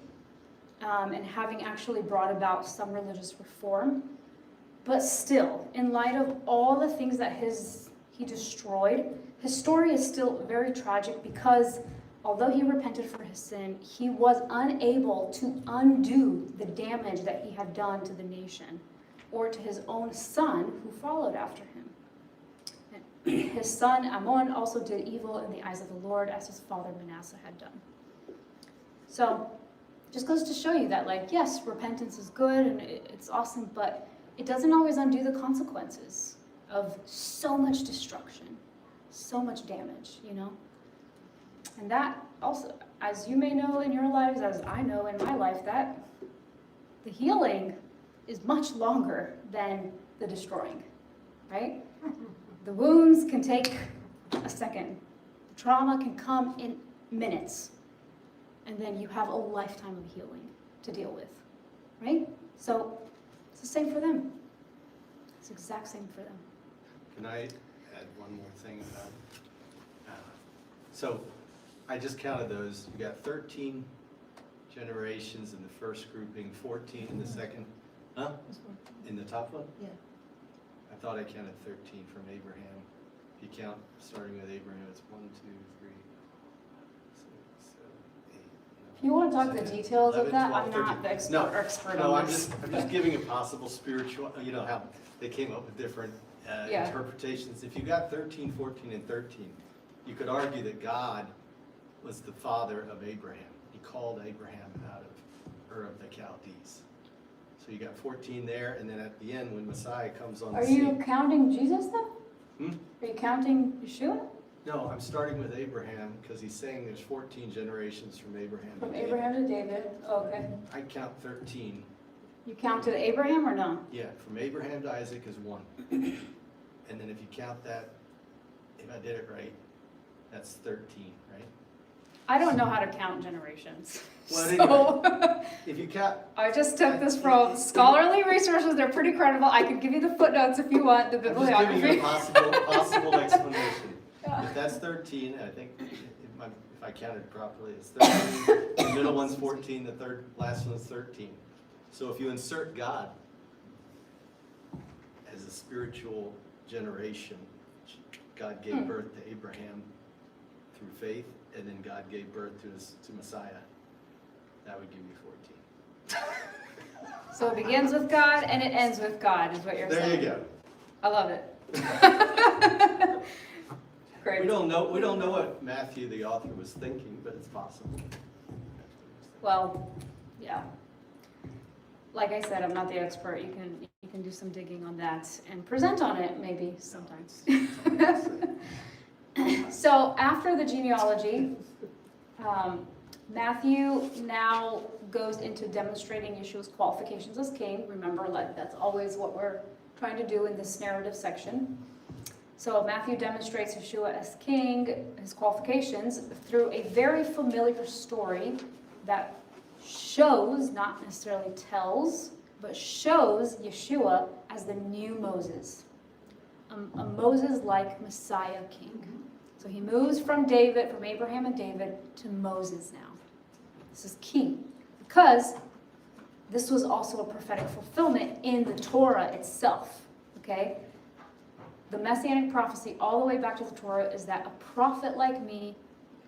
and having actually brought about some religious reform. But still, in light of all the things that he destroyed, his story is still very tragic because although he repented for his sin, he was unable to undo the damage that he had done to the nation or to his own son who followed after him. And his son Ammon also did evil in the eyes of the Lord as his father Manasseh had done. So, just goes to show you that, like, yes, repentance is good and it's awesome, but it doesn't always undo the consequences of so much destruction, so much damage, you know? And that also, as you may know in your lives, as I know in my life, that the healing is much longer than the destroying, right? The wounds can take a second. The trauma can come in minutes. And then you have a lifetime of healing to deal with, right? So it's the same for them. It's the exact same for them. Can I add one more thing about, so I just counted those. You got 13 generations in the first grouping, 14 in the second. Huh? In the top one? Yeah. I thought I counted 13 from Abraham. If you count starting with Abraham, it's 1, 2, 3, 6, 7, 8. If you want to talk the 10, details of 11, that, 12, I'm 13. not the expert, No, expert No, on I'm this. just giving a possible spiritual, how they came up with different Yeah. interpretations. If you got 13, 14, and 13, you could argue that God was the father of Abraham. He called Abraham out of Ur of the Chaldees. So you got 14 there, and then at the end, when Messiah comes on the Are scene. you counting Jesus though? Hmm? Are you counting Yeshua? No, I'm starting with Abraham because he's saying there's 14 generations from Abraham to From David. Abraham to David. Oh, okay. I count 13. You counted Abraham or no? Yeah, from Abraham to Isaac is 1. And then if you count that, if I did it right, that's 13, right? I don't know how to count generations. Well, So If you count, I just took this from scholarly resources. They're pretty credible. I could give you the footnotes if you want, the I'm just giving you a bibliography. possible explanation. Yeah. If that's 13, I think if I counted properly, it's 13. The middle one's 14, the last one's 13. So if you insert God as a spiritual generation, God gave birth to Abraham through faith, and then God gave birth to Messiah, that would give you 14. So it begins with God and it ends with God, is what you're There saying. you go. I love it. Great. We don't know what Matthew the author was thinking, but it's possible. Well, yeah. Like I said, I'm not the expert. You can do some digging on that and present on it maybe sometimes. So after the genealogy, Matthew now goes into demonstrating Yeshua's qualifications as king. Remember, like that's always what we're trying to do in this narrative section. So Matthew demonstrates Yeshua as king, his qualifications, through a very familiar story that shows, not necessarily tells, but shows Yeshua as the new Moses, a Moses-like Messiah king. So he moves from Abraham and David to Moses now. This is key because this was also a prophetic fulfillment in the Torah itself, okay? The messianic prophecy all the way back to the Torah is that a prophet like me,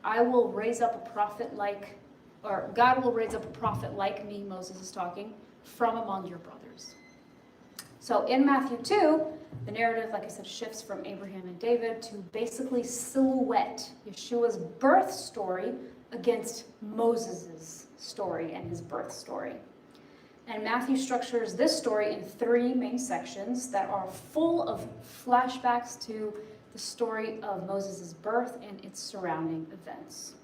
I will raise up a prophet like, or God will raise up a prophet like me, Moses is talking, from among your brothers. So in Matthew 2, the narrative, like I said, shifts from Abraham and David to basically silhouette Yeshua's birth story against Moses' story and his birth story. And Matthew structures this story in 3 main sections that are full of flashbacks to the story of Moses' birth and its surrounding events.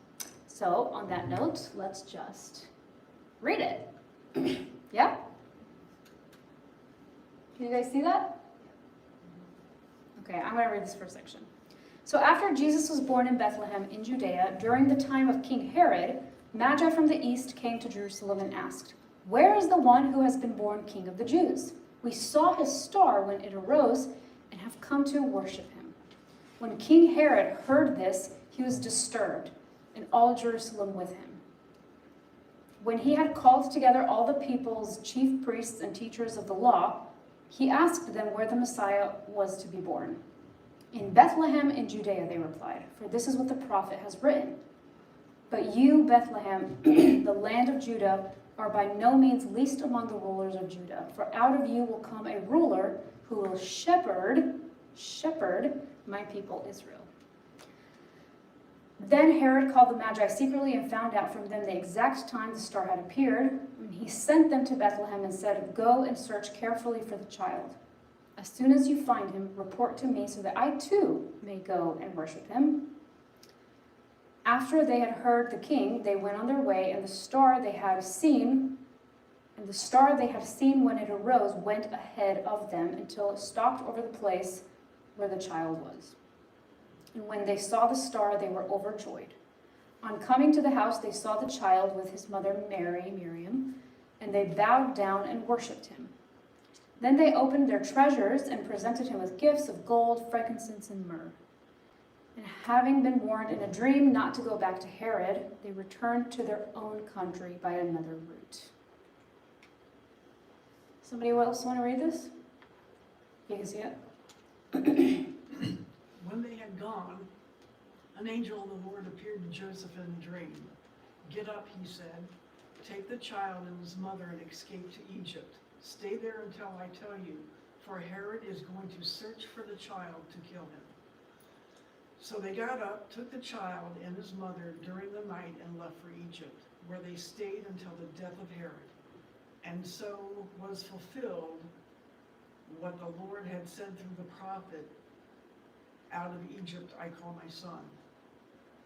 So on that note, let's just read it. Yeah? Can you guys see that? Okay, I'm going to read this first section. So after Jesus was born in Bethlehem in Judea, during the time of King Herod, Magi from the east came to Jerusalem and asked, "Where is the one who has been born King of the Jews? We saw his star when it arose and have come to worship him." When King Herod heard this, he was disturbed, and all Jerusalem with him. When he had called together all the people's chief priests and teachers of the law, he asked them where the Messiah was to be born. In Bethlehem in Judea, they replied, for this is what the prophet has written. But you, Bethlehem, the land of Judah, are by no means least among the rulers of Judah, for out of you will come a ruler who will shepherd my people Israel. Then Herod called the Magi secretly and found out from them the exact time the star had appeared. And he sent them to Bethlehem and said, go and search carefully for the child. As soon as you find him, report to me so that I too may go and worship him. After they had heard the king, they went on their way, and the star they had seen when it arose went ahead of them until it stopped over the place where the child was. And when they saw the star, they were overjoyed. On coming to the house, they saw the child with his mother Miriam, and they bowed down and worshipped him. Then they opened their treasures and presented him with gifts of gold, frankincense, and myrrh. And having been warned in a dream not to go back to Herod, they returned to their own country by another route. Somebody else want to read this? You can see it. When they had gone, an angel of the Lord appeared to Joseph in a dream. Get up, he said, take the child and his mother and escape to Egypt. Stay there until I tell you, for Herod is going to search for the child to kill him. So they got up, took the child and his mother during the night and left for Egypt, where they stayed until the death of Herod. And so was fulfilled what the Lord had said through the prophet, out of Egypt I call my son.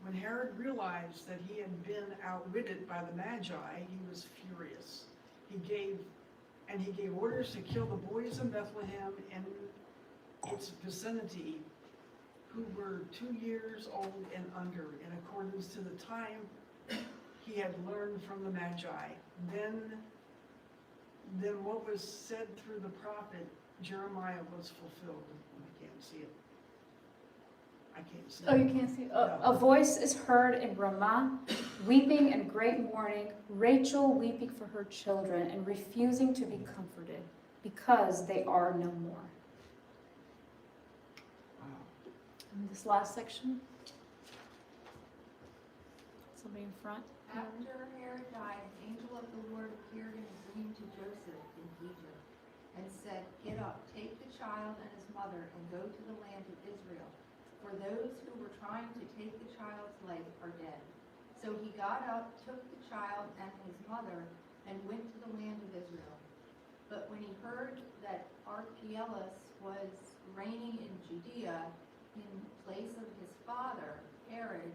When Herod realized that he had been outwitted by the Magi, he was furious. He gave orders to kill the boys in Bethlehem and its vicinity who were 2 years old and under, in accordance to the time he had learned from the Magi. Then what was said through the prophet Jeremiah was fulfilled. I can't see it. I can't see it. Oh, you can't see it? A voice is heard in Ramah, weeping and great mourning, Rachel weeping for her children and refusing to be comforted, because they are no more. And this last section. Somebody in front. After Herod died, an angel of the Lord appeared in a dream to Joseph in Egypt and said, get up, take the child and his mother and go to the land of Israel, for those who were trying to take the child's life are dead. So he got up, took the child and his mother, and went to the land of Israel. But when he heard that Archelaus was reigning in Judea in place of his father, Herod,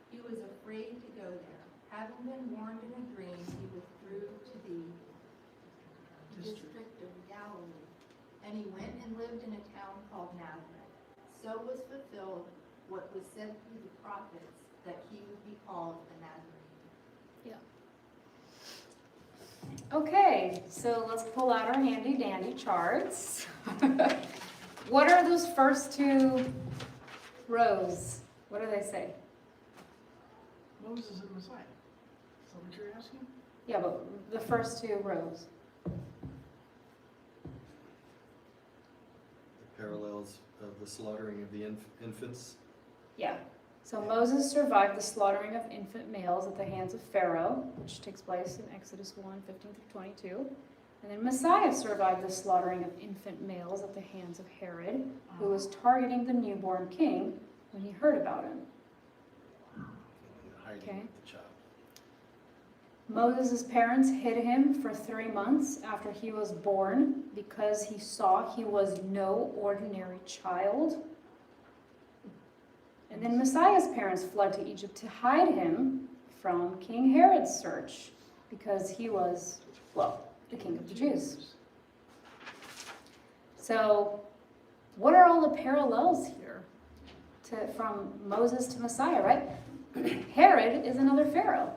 he was afraid to go there. Having been warned in a dream, he withdrew to the district of Galilee. And he went and lived in a town called Nazareth. So was fulfilled what was said through the prophets, that he would be called a Nazarene. Okay, so let's pull out our handy dandy charts. What are those first two rows? What do they say? Moses and Messiah. Is that what you're asking? Yeah, but the first two rows. The parallels of the slaughtering of the infants. Yeah. So Moses survived the slaughtering of infant males at the hands of Pharaoh, which takes place in Exodus 1, 15 through 22. And then Messiah survived the slaughtering of infant males at the hands of Herod, who was targeting the newborn king when he heard about him. Hiding Okay. the child. Moses' parents hid him for 3 months after he was born because he saw he was no ordinary child. And then Messiah's parents fled to Egypt to hide him from King Herod's search because he was, well, the king of the Jews. So what are all the parallels here from Moses to Messiah, right? Herod is another Pharaoh.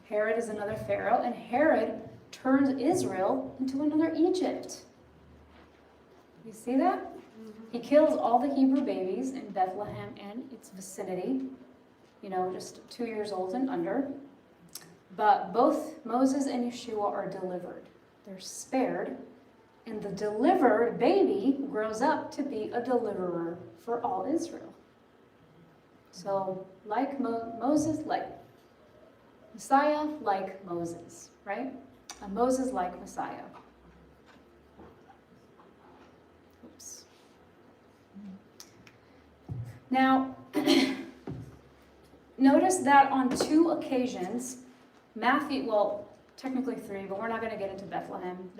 Herod is another Pharaoh, and Herod turned Israel into another Egypt. You see that? He kills all the Hebrew babies in Bethlehem and its vicinity. just 2 years old and under. But both Moses and Yeshua are delivered. They're spared, and the delivered baby grows up to be a deliverer for all Israel. So, like Moses, like Messiah, like Moses, right? A Moses like Messiah. Oops. Now, notice that on 2 occasions, Matthew, well, technically 3, but we're not going to get into Bethlehem,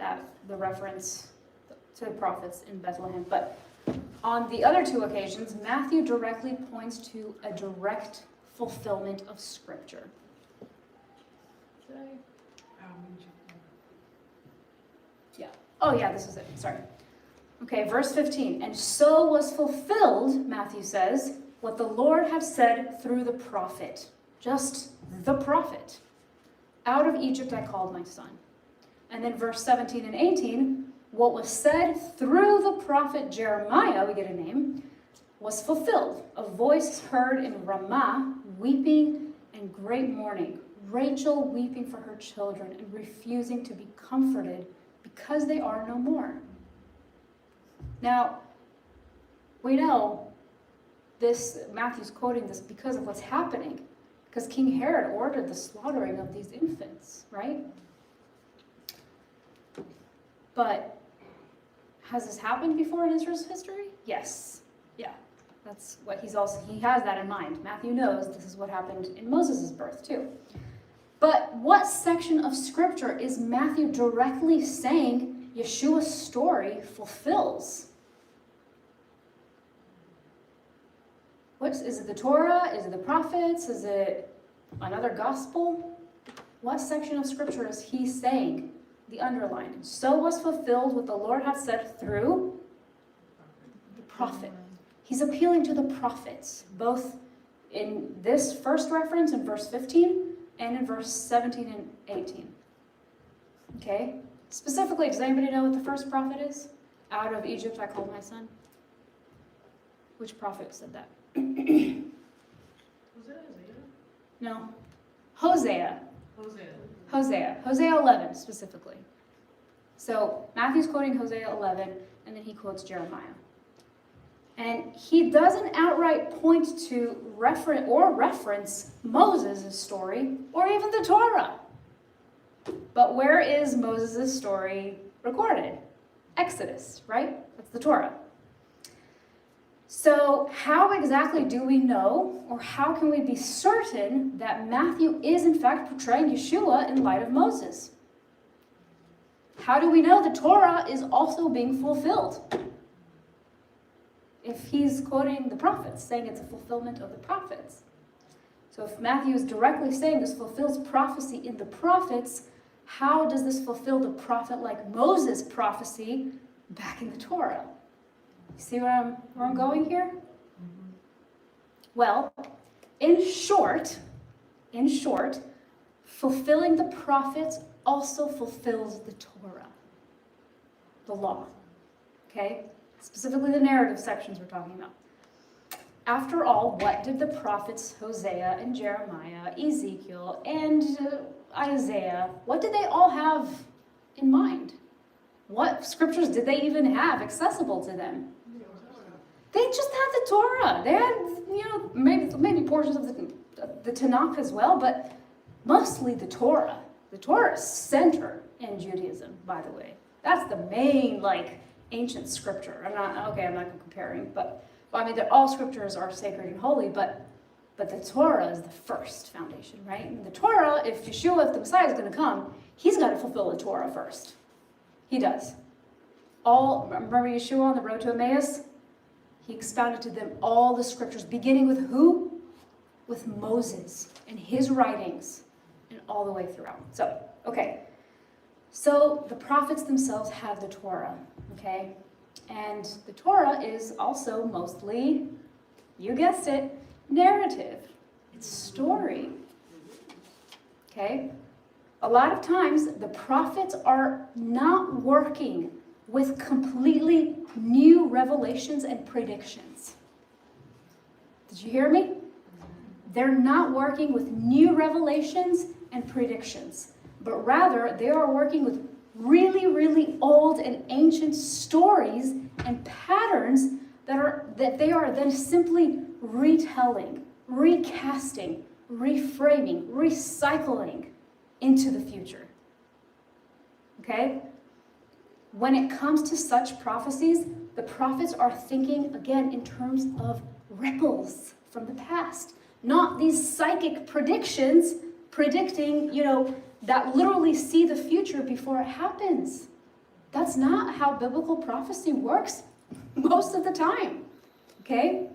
the reference to the prophets in Bethlehem. But on the other 2 occasions, Matthew directly points to a direct fulfillment of Scripture. Oh yeah, this is it, sorry. Okay, verse 15. And so was fulfilled, Matthew says, what the Lord had said through the prophet. Just the prophet. Out of Egypt I called my son. And then verse 17 and 18, what was said through the prophet Jeremiah, we get a name, was fulfilled. A voice heard in Ramah, weeping and great mourning. Rachel weeping for her children and refusing to be comforted because they are no more. Now, we know this, Matthew's quoting this because of what's happening. Because King Herod ordered the slaughtering of these infants, right? But has this happened before in Israel's history? Yes. Yeah. That's what he has that in mind. Matthew knows this is what happened in Moses' birth too. But what section of Scripture is Matthew directly saying Yeshua's story fulfills? Is it the Torah? Is it the prophets? Is it another gospel? What section of Scripture is he saying? The underlined. So was fulfilled what the Lord had said through the prophet. He's appealing to the prophets, both in this first reference in verse 15 and in verse 17 and 18. Okay? Specifically, does anybody know what the first prophet is? Out of Egypt I called my son. Which prophet said that? Was that Isaiah? No. Hosea. Hosea. Hosea 11 specifically. So Matthew's quoting Hosea 11, and then he quotes Jeremiah. And he doesn't outright point to reference Moses' story or even the Torah. But where is Moses' story recorded? Exodus, right? That's the Torah. So how exactly do we know, or how can we be certain that Matthew is in fact portraying Yeshua in light of Moses? How do we know the Torah is also being fulfilled? If he's quoting the prophets, saying it's a fulfillment of the prophets. So if Matthew is directly saying this fulfills prophecy in the prophets, how does this fulfill the prophet like Moses prophecy back in the Torah? You see where I'm going here? Well, in short, fulfilling the prophets also fulfills the Torah, the law. Okay? Specifically the narrative sections we're talking about. After all, what did the prophets Hosea and Jeremiah, Ezekiel, and Isaiah, what did they all have in mind? What scriptures did they even have accessible to them? They just had the Torah. They had, maybe portions of the Tanakh as well, but mostly the Torah. The Torah is center in Judaism, by the way. That's the main, ancient scripture. I'm not comparing, but all scriptures are sacred and holy, but the Torah is the first foundation, right? And the Torah, if the Messiah is going to come, he's got to fulfill the Torah first. He does. Remember Yeshua on the road to Emmaus? He expounded to them all the scriptures, beginning with who? With Moses and his writings, and all the way throughout. So the prophets themselves have the Torah, okay? And the Torah is also mostly, you guessed it, narrative. It's story, okay? A lot of times, the prophets are not working with completely new revelations and predictions. Did you hear me? they're not working with new revelations and predictions, but rather they are working with really, really old and ancient stories and patterns that they are then simply retelling, recasting, reframing, recycling into the future. Okay? When it comes to such prophecies, the prophets are thinking again in terms of ripples from the past, not these psychic predictions predicting, that literally see the future before it happens. That's not how biblical prophecy works most of the time. Okay?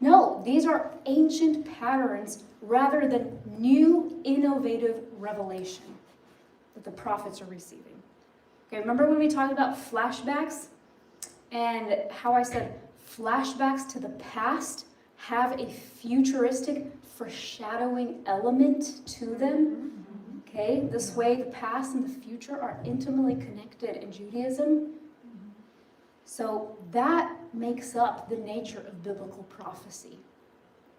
No, these are ancient patterns rather than new, innovative revelation that the prophets are receiving. Okay, remember when we talked about flashbacks and how I said flashbacks to the past have a futuristic foreshadowing element to them? Okay, this way the past and the future are intimately connected in Judaism. So that makes up the nature of biblical prophecy.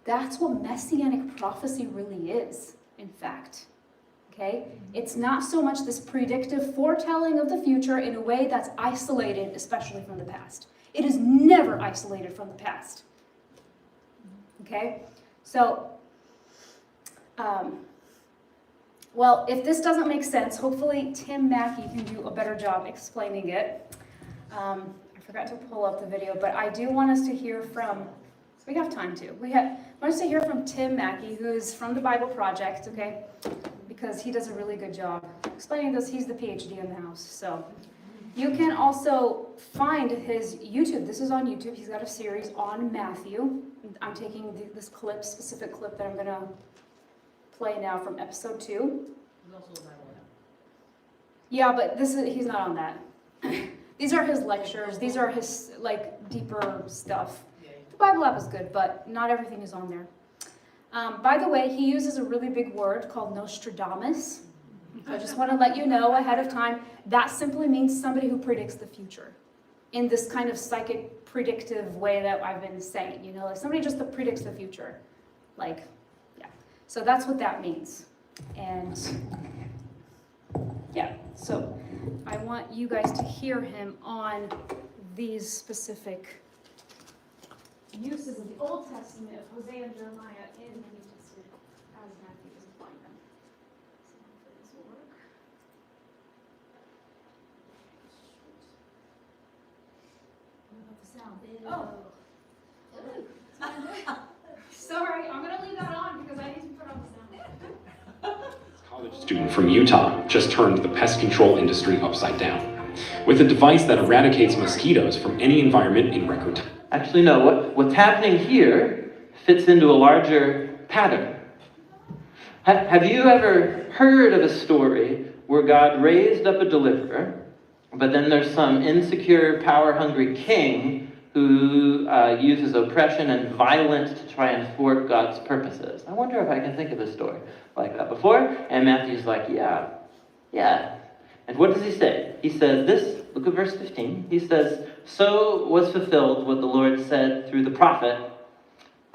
That's what messianic prophecy really is, in fact. Okay? It's not so much this predictive foretelling of the future in a way that's isolated, especially from the past. It is never isolated from the past. Okay? So, well, if this doesn't make sense, hopefully Tim Mackey can do a better job explaining it. I forgot to pull up the video, but I do want us to hear from, we have time to. Want us to hear from Tim Mackey, who's from the Bible Project, okay? Because he does a really good job explaining this. He's the PhD in the house. So you can also find his YouTube. This is on YouTube. He's got a series on Matthew. I'm taking this specific clip that I'm going to play now from episode 2. There's also a Bible app. Yeah, but he's not on that. These are his lectures. These are his deeper stuff. The Bible app is good, but not everything is on there. By the way, he uses a really big word called Nostradamus. I just want to let you know ahead of time, that simply means somebody who predicts the future in this kind of psychic predictive way that I've been saying, like somebody just that predicts the future. So that's what that means. And yeah, so I want you guys to hear him on these specific uses of the Old Testament of Hosea and Jeremiah in the New Testament as Matthew is applying them. So hopefully this will work. What about the sound? Oh. Sorry, I'm going to leave that on because I need to put on the sound. College student from Utah just turned the pest control industry upside down with a device that eradicates mosquitoes from any environment in record time. Actually, no. What's happening here fits into a larger pattern. Have you ever heard of a story where God raised up a deliverer, but then there's some insecure, power-hungry king who uses oppression and violence to try and thwart God's purposes? I wonder if I can think of a story like that before. And Matthew's like, yeah. And what does he say? He says this, look at verse 15. He says, so was fulfilled what the Lord said through the prophet,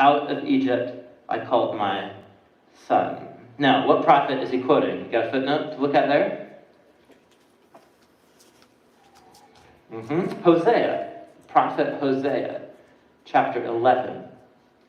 out of Egypt I called my son. Now, what prophet is he quoting? You got a footnote to look at there? Hosea. Prophet Hosea, chapter 11.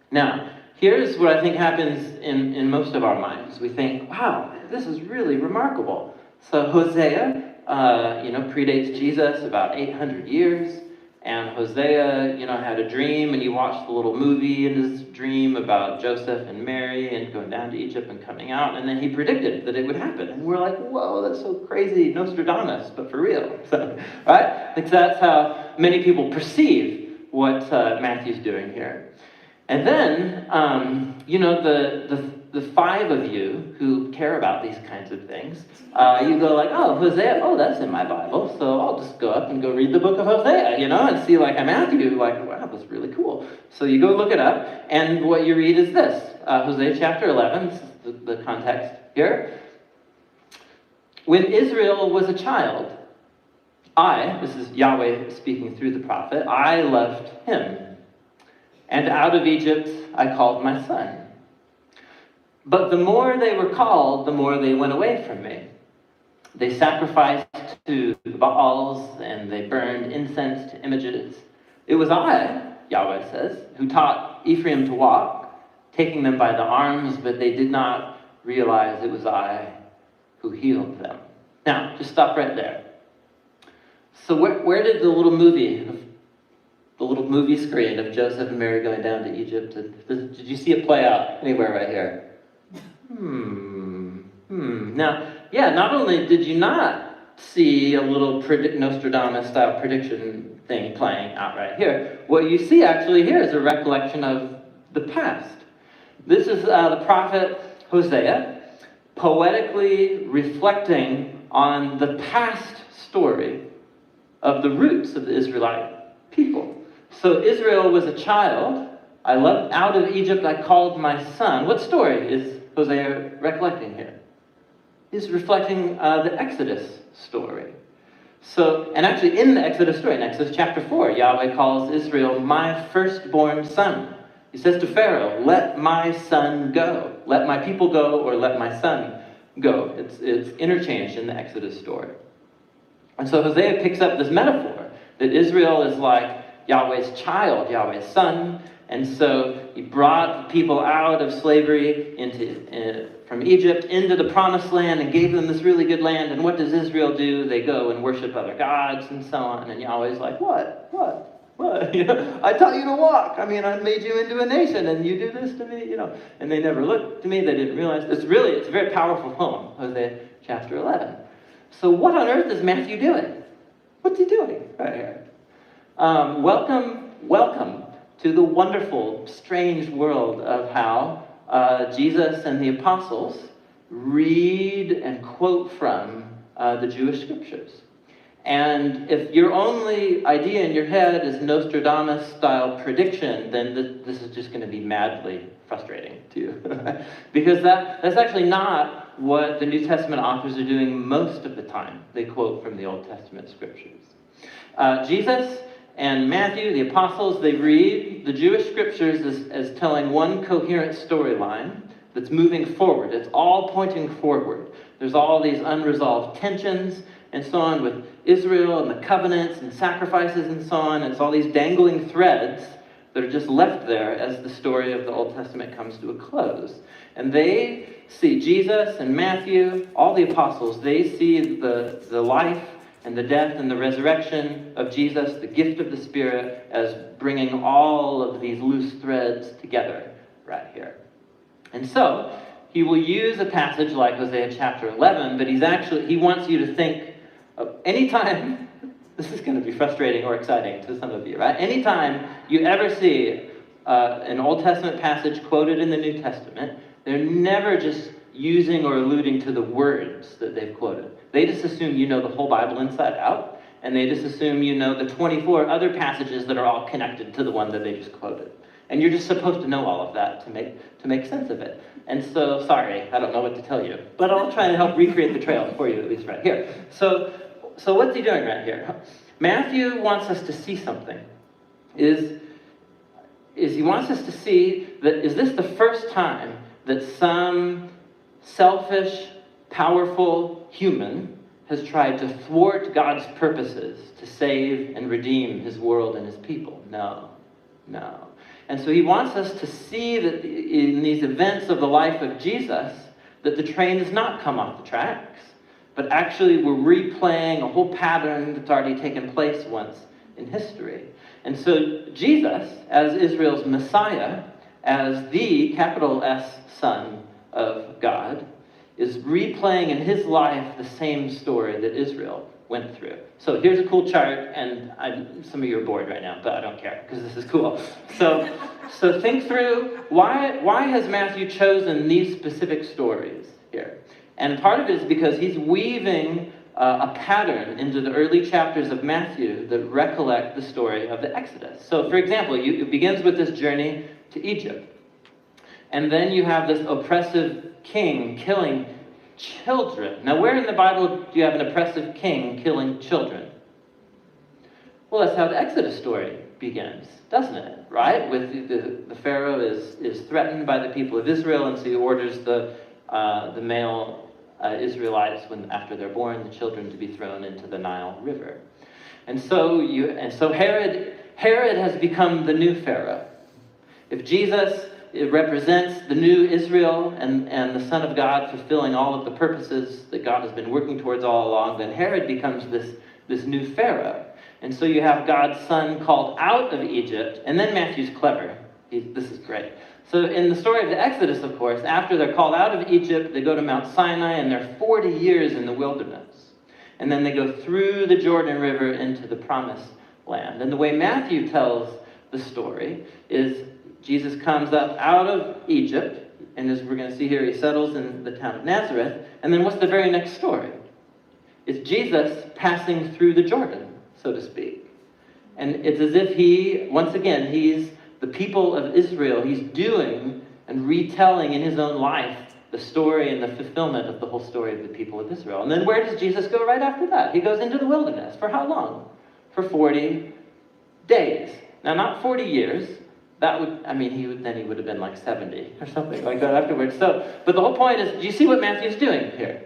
Now, here's what I think happens in most of our minds. We think, wow, this is really remarkable. So Hosea, predates Jesus about 800 years. And Hosea, had a dream, and he watched the little movie in his dream about Joseph and Mary and going down to Egypt and coming out. And then he predicted that it would happen. And we're like, whoa, that's so crazy, Nostradamus, but for real. So, right? I think that's how many people perceive what Matthew's doing here. And then, the five of you who care about these kinds of things, you go like, oh, Hosea, oh, that's in my Bible, so I'll just go up and go read the book of Hosea, and see Matthew, wow, that's really cool. So you go look it up, and what you read is this, Hosea chapter 11, this is the context here. When Israel was a child, this is Yahweh speaking through the prophet, I loved him. And out of Egypt I called my son. But the more they were called, the more they went away from me. They sacrificed to the Baals, and they burned incense to images. It was I, Yahweh says, who taught Ephraim to walk, taking them by the arms, but they did not realize it was I who healed them. Now, just stop right there. So where did the little movie screen of Joseph and Mary going down to Egypt, did you see it play out anywhere right here? Now, yeah, not only did you not see a little Nostradamus-style prediction thing playing out right here, what you see actually here is a recollection of the past. This is the prophet Hosea poetically reflecting on the past story of the roots of the Israelite people. So Israel was a child. I loved out of Egypt I called my son. What story is Hosea recollecting here? He's reflecting the Exodus story. So, and actually in the Exodus story, in Exodus chapter 4, Yahweh calls Israel my firstborn son. He says to Pharaoh, let my son go. Let my people go, or let my son go. It's interchanged in the Exodus story. And so Hosea picks up this metaphor that Israel is like Yahweh's child, Yahweh's son. And so he brought people out of slavery from Egypt into the promised land and gave them this really good land. And what does Israel do? They go and worship other gods and so on. And Yahweh's like, what? You know, I taught you to walk. I mean, I made you into a nation and you do this to me, you know. And they never looked to me. They didn't realize. It's a very powerful poem, Hosea chapter 11. So what on earth is Matthew doing? What's he doing right here? Welcome to the wonderful, strange world of how Jesus and the apostles read and quote from the Jewish scriptures. And if your only idea in your head is Nostradamus-style prediction, then this is just going to be madly frustrating to you. Because that's actually not what the New Testament authors are doing most of the time. They quote from the Old Testament scriptures. Jesus and Matthew, the apostles, they read the Jewish scriptures as telling one coherent storyline that's moving forward. It's all pointing forward. There's all these unresolved tensions and so on with Israel and the covenants and sacrifices and so on. It's all these dangling threads that are just left there as the story of the Old Testament comes to a close. And they see Jesus and Matthew, all the apostles, they see the life and the death and the resurrection of Jesus, the gift of the Spirit, as bringing all of these loose threads together right here. And so, he will use a passage like Hosea chapter 11, but he wants you to think of anytime, this is going to be frustrating or exciting to some of you, right? Anytime you ever see an Old Testament passage quoted in the New Testament, they're never just using or alluding to the words that they've quoted. They just assume you know the whole Bible inside out, and they just assume you know the 24 other passages that are all connected to the one that they just quoted. And you're just supposed to know all of that to make sense of it. And so, sorry, I don't know what to tell you, but I'll try to help recreate the trail for you, at least right here. So what's he doing right here? Matthew wants us to see something. Is he wants us to see that, is this the first time that some selfish, powerful human has tried to thwart God's purposes to save and redeem his world and his people? No. And so he wants us to see that in these events of the life of Jesus, that the train has not come off the tracks, but actually we're replaying a whole pattern that's already taken place once in history. And so Jesus, as Israel's Messiah, as the capital S Son of God, is replaying in his life the same story that Israel went through. So here's a cool chart, and some of you are bored right now, but I don't care, because this is cool. So think through, why has Matthew chosen these specific stories here? And part of it is because he's weaving a pattern into the early chapters of Matthew that recollect the story of the Exodus. So for example, it begins with this journey to Egypt. And then you have this oppressive king killing children. Now, where in the Bible do you have an oppressive king killing children? Well, that's how the Exodus story begins, doesn't it? Right? With the Pharaoh is threatened by the people of Israel, and so he orders the male Israelites, after they're born, the children, to be thrown into the Nile River. And so Herod has become the new Pharaoh. If Jesus represents the new Israel and the Son of God fulfilling all of the purposes that God has been working towards all along, then Herod becomes this new Pharaoh. And so you have God's Son called out of Egypt, and then Matthew's clever. This is great. So in the story of the Exodus, of course, after they're called out of Egypt, they go to Mount Sinai, and they're 40 years in the wilderness. And then they go through the Jordan River into the Promised Land. And the way Matthew tells the story is Jesus comes up out of Egypt, and as we're going to see here, he settles in the town of Nazareth. And then what's the very next story? It's Jesus passing through the Jordan, so to speak. And it's as if he's the people of Israel. He's doing and retelling in his own life the story and the fulfillment of the whole story of the people of Israel. And then where does Jesus go right after that? He goes into the wilderness. For how long? For 40 days. Now, not 40 years. He would have been like 70 or something like that afterwards. So, but the whole point is, do you see what Matthew's doing here?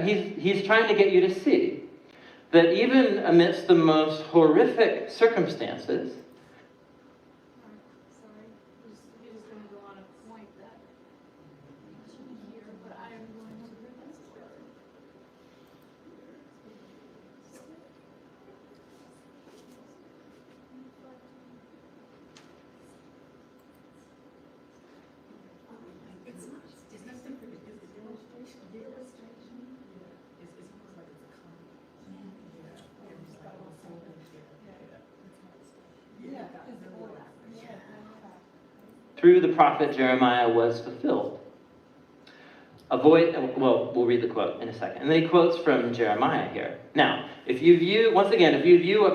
He's trying to get you to see that even amidst the most horrific circumstances, Sorry, he was going to go on a point that here, but I am going to read this story. through the prophet Jeremiah was fulfilled. We'll read the quote in a second. And then he quotes from Jeremiah here. Now, if you view what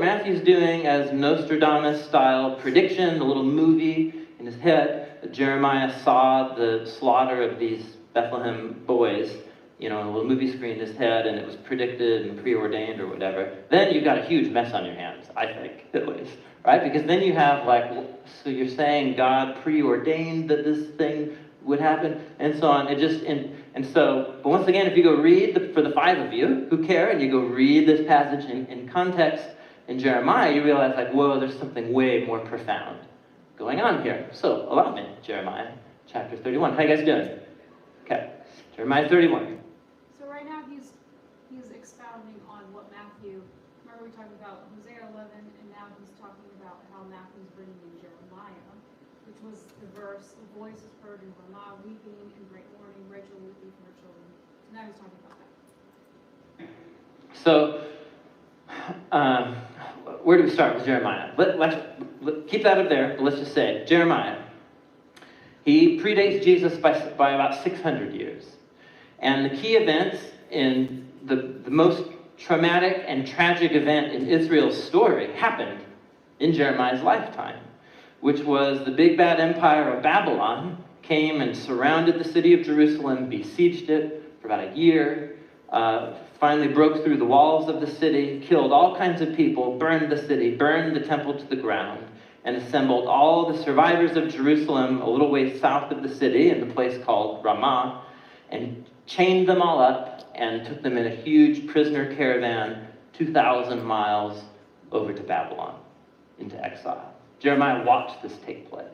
Matthew's doing as Nostradamus-style prediction, the little movie in his head, that Jeremiah saw the slaughter of these Bethlehem boys, on a little movie screen in his head, and it was predicted and preordained or whatever, then you've got a huge mess on your hands, I think, at least. Right? Because then you have so you're saying God preordained that this thing would happen, and so on. But once again, if you go read, for the 5 of you who care, and you go read this passage in context in Jeremiah, you realize, whoa, there's something way more profound going on here. So, allow me, Jeremiah chapter 31. How you guys doing? Okay, Jeremiah 31. So right now he's expounding on what Matthew, remember we talked about Hosea 11, and now he's talking about how Matthew's bringing in Jeremiah, which was the verse, "A voice is heard in Ramah, weeping and great mourning, Rachel weeping for her children." So now he's talking about that. So, where do we start with Jeremiah? Let's keep that up there, but let's just say, Jeremiah. He predates Jesus by about 600 years. And the key events in the most traumatic and tragic event in Israel's story happened in Jeremiah's lifetime, which was the big bad empire of Babylon came and surrounded the city of Jerusalem, besieged it for about a year, finally broke through the walls of the city, killed all kinds of people, burned the city, burned the temple to the ground, and assembled all the survivors of Jerusalem a little ways south of the city in the place called Ramah, and chained them all up and took them in a huge prisoner caravan 2,000 miles over to Babylon into exile. Jeremiah watched this take place.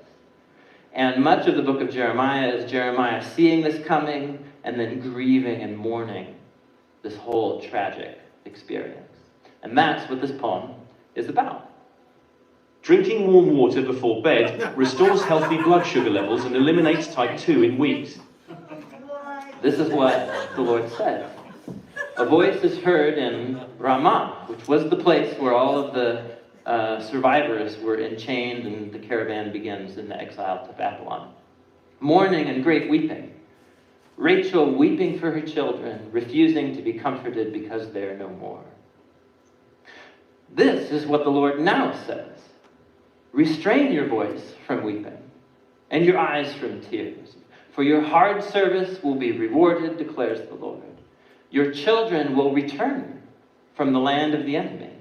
And much of the book of Jeremiah is Jeremiah seeing this coming and then grieving and mourning this whole tragic experience. And that's what this poem is about. Drinking warm water before bed restores healthy blood sugar levels and eliminates type 2 in wheat. This is what the Lord said. A voice is heard in Ramah, which was the place where all of the survivors were enchained, and the caravan begins in the exile to Babylon. Mourning and great weeping. Rachel weeping for her children, refusing to be comforted because they are no more. This is what the Lord now says. Restrain your voice from weeping and your eyes from tears, for your hard service will be rewarded, declares the Lord. Your children will return from the land of the enemy.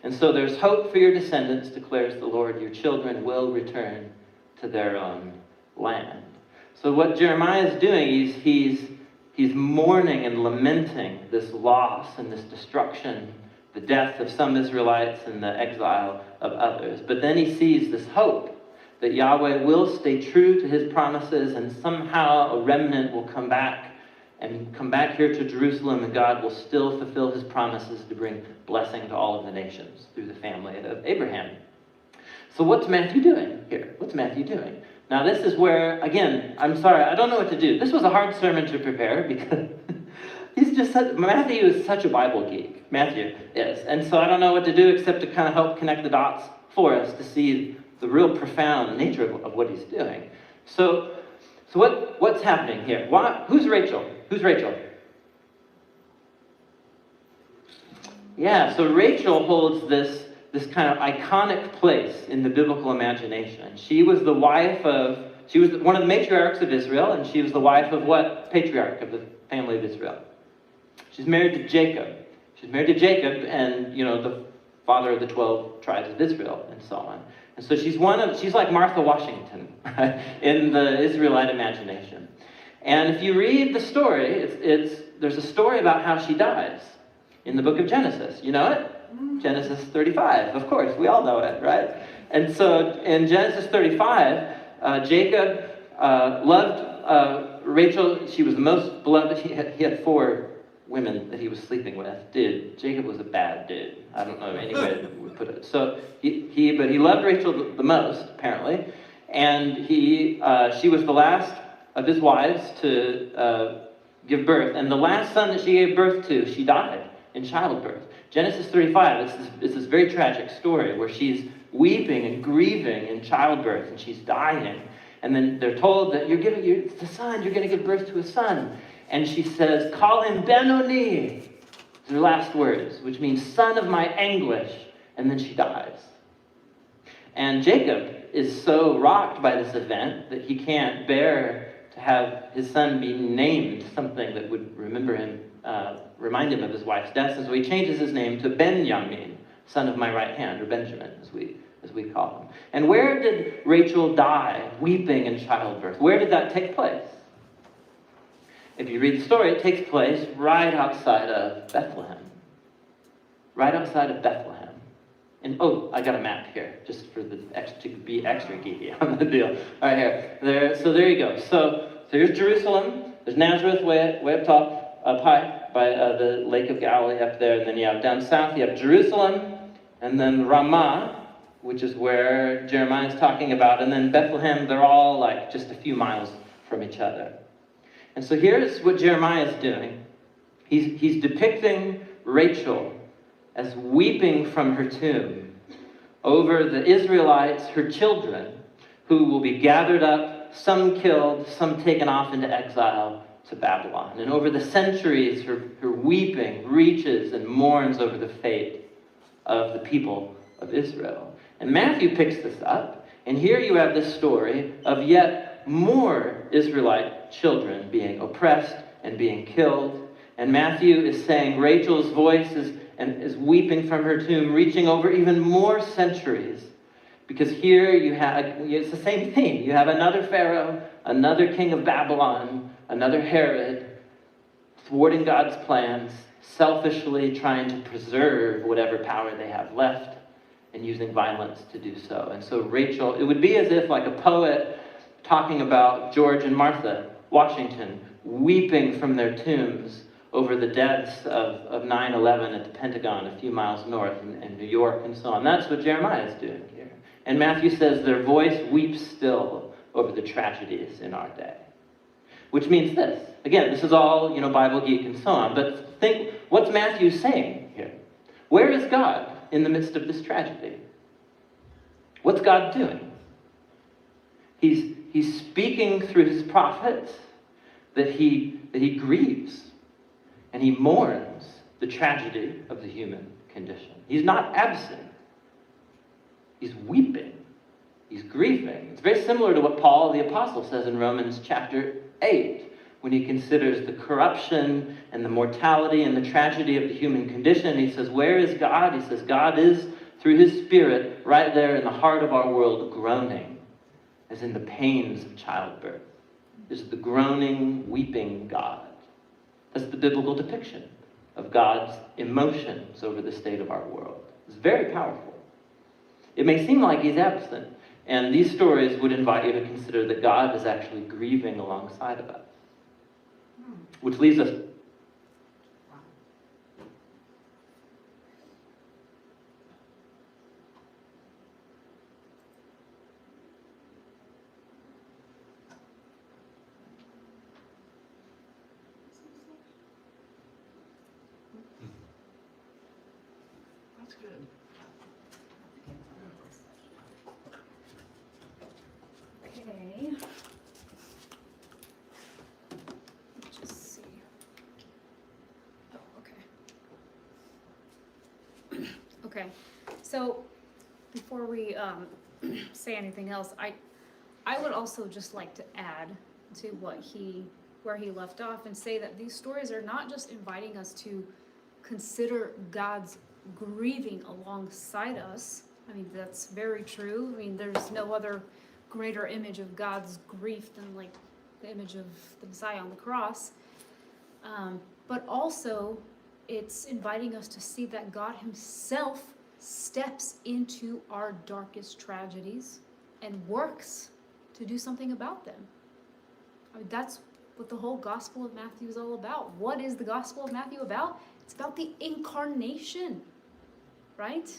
And so there's hope for your descendants, declares the Lord. Your children will return to their own land. So what Jeremiah is doing, he's mourning and lamenting this loss and this destruction, the death of some Israelites and the exile of others. But then he sees this hope that Yahweh will stay true to his promises, and somehow a remnant will come back here to Jerusalem, and God will still fulfill his promises to bring blessing to all of the nations through the family of Abraham. So what's Matthew doing here? What's Matthew doing? Now this is where, again, I'm sorry, I don't know what to do. This was a hard sermon to prepare because Matthew is such a Bible geek. Matthew is. And so I don't know what to do except to kind of help connect the dots for us to see the real profound nature of what he's doing. So what's happening here? Who's Rachel? Who's Rachel? Yeah, so Rachel holds this kind of iconic place in the biblical imagination. She was one of the matriarchs of Israel, and she was the wife of what patriarch of the family of Israel? She's married to Jacob. She's married to Jacob, and the father of the 12 tribes of Israel, and so on. And so she's like Martha Washington, right, in the Israelite imagination. And if you read the story, there's a story about how she dies in the book of Genesis. You know it? Genesis 35, of course, we all know it, right? And so in Genesis 35, Jacob loved Rachel. She was the most beloved. He had 4 women that he was sleeping with. Jacob was a bad dude. I don't know any way we put it. So but he loved Rachel the most, apparently, and she was the last of his wives to give birth, and the last son that she gave birth to, she died in childbirth. Genesis 35, it's this very tragic story where she's weeping and grieving in childbirth, and she's dying. And then they're told that you're going to give birth to a son. And she says, call him Ben-Oni. It's her last words, which means son of my anguish. And then she dies. And Jacob is so rocked by this event that he can't bear to have his son be named something that would remind him of his wife's death. And so he changes his name to Benjamin, son of my right hand, or Benjamin, as we call him. And where did Rachel die, weeping in childbirth? Where did that take place? If you read the story, it takes place right outside of Bethlehem. Right outside of Bethlehem. And I got a map here, just for to be extra geeky on the deal. All right, here. So there you go. So here's Jerusalem. There's Nazareth way up top, up high, by the Lake of Galilee up there. And then you have down south, you have Jerusalem, and then Ramah, which is where Jeremiah is talking about, and then Bethlehem. They're all like just a few miles from each other. And so here's what Jeremiah is doing. He's depicting Rachel as weeping from her tomb over the Israelites, her children, who will be gathered up, some killed, some taken off into exile to Babylon. And over the centuries, her weeping reaches and mourns over the fate of the people of Israel. And Matthew picks this up, and here you have this story of yet more Israelite children being oppressed and being killed. And Matthew is saying Rachel's voice is weeping from her tomb, reaching over even more centuries. Because here it's the same theme. You have another Pharaoh, another king of Babylon, another Herod, thwarting God's plans, selfishly trying to preserve whatever power they have left and using violence to do so. And so Rachel, it would be as if like a poet talking about George and Martha Washington weeping from their tombs over the deaths of 9/11 at the Pentagon a few miles north in New York and so on. That's what Jeremiah is doing here. And Matthew says their voice weeps still over the tragedies in our day. Which means this. Again, this is all, Bible geek and so on. But think, what's Matthew saying here? Where is God in the midst of this tragedy? What's God doing? He's speaking through his prophets that he grieves and he mourns the tragedy of the human condition. He's not absent. He's weeping. He's grieving. It's very similar to what Paul the Apostle says in Romans chapter 8, when he considers the corruption and the mortality and the tragedy of the human condition. He says, where is God? He says, God is, through his Spirit, right there in the heart of our world, groaning, as in the pains of childbirth. This is the groaning, weeping God. That's the biblical depiction of God's emotions over the state of our world. It's very powerful. It may seem like he's absent, and these stories would invite you to consider that God is actually grieving alongside of us. Which leaves us. That's good. Okay. Let's just see. Oh, okay. Okay, so before we say anything else, I would also just like to add to where he left off and say that these stories are not just inviting us to consider God's grieving alongside us. I mean, that's very true. I mean, there's no other greater image of God's grief than like the image of the Messiah on the cross. But also, it's inviting us to see that God himself steps into our darkest tragedies and works to do something about them. I mean, that's what the whole Gospel of Matthew is all about. What is the Gospel of Matthew about? It's about the incarnation, right?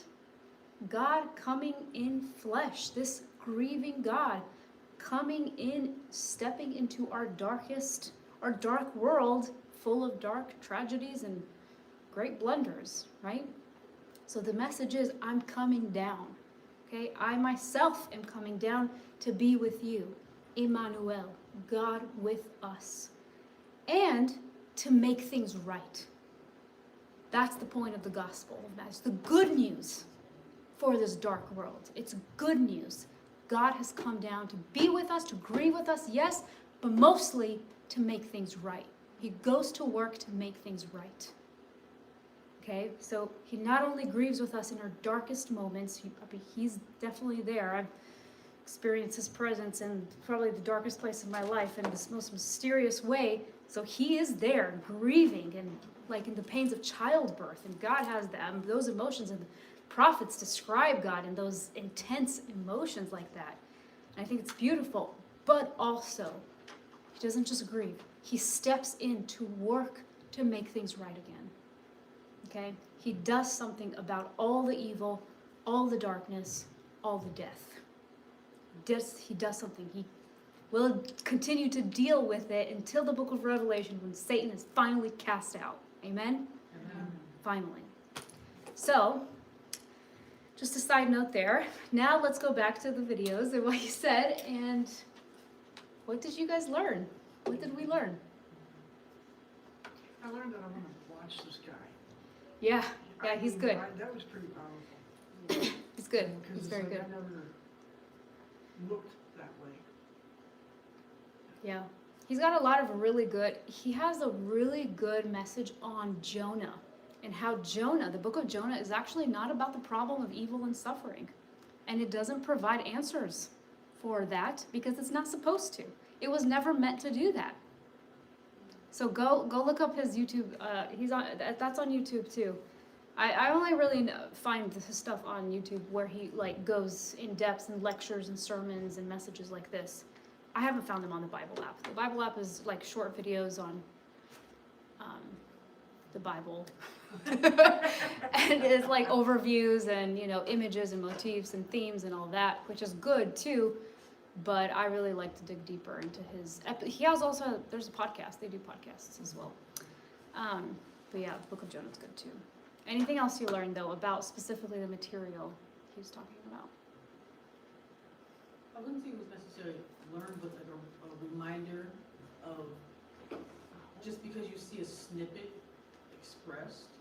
God coming in flesh, this grieving God coming in, stepping into our dark world full of dark tragedies and great blunders, right? So the message is, I'm coming down, okay? I myself am coming down to be with you, Emmanuel, God with us, and to make things right. That's the point of the gospel. That's the good news for this dark world. It's good news. God has come down to be with us, to grieve with us, yes, but mostly to make things right. He goes to work to make things right. Okay, so he not only grieves with us in our darkest moments, he's definitely there. I've experienced his presence in probably the darkest place of my life in this most mysterious way. So he is there grieving and like in the pains of childbirth, and God has them, those emotions, and the prophets describe God in those intense emotions like that. And I think it's beautiful, but also he doesn't just grieve. He steps in to work to make things right again. Okay? He does something about all the evil, all the darkness, all the death. He does something. He will continue to deal with it until the book of Revelation when Satan is finally cast out. Amen? Amen. Finally. So, just a side note there. Now let's go back to the videos and what he said, and what did you guys learn? What did we learn? I learned that I want to watch this guy. Yeah, he's good. That was pretty powerful. He's good. Because He's very good. I never looked that way. Yeah. He's got a lot of really good, he has a really good message on Jonah and how Jonah, the book of Jonah, is actually not about the problem of evil and suffering. And it doesn't provide answers for that because it's not supposed to. It was never meant to do that. So go look up his YouTube. That's on YouTube too. I only really find his stuff on YouTube where he like goes in depth and lectures and sermons and messages like this. I haven't found them on the Bible app. The Bible app is like short videos on the Bible. And it's like overviews and, images and motifs and themes and all that, which is good too. But I really like to dig deeper into his. He has also, there's a podcast. They do podcasts as well. But yeah, the Book of Jonah is good too. Anything else you learned though about specifically the material he was talking about? I wouldn't say it was necessarily learned, but like a reminder of just because you see a snippet expressed,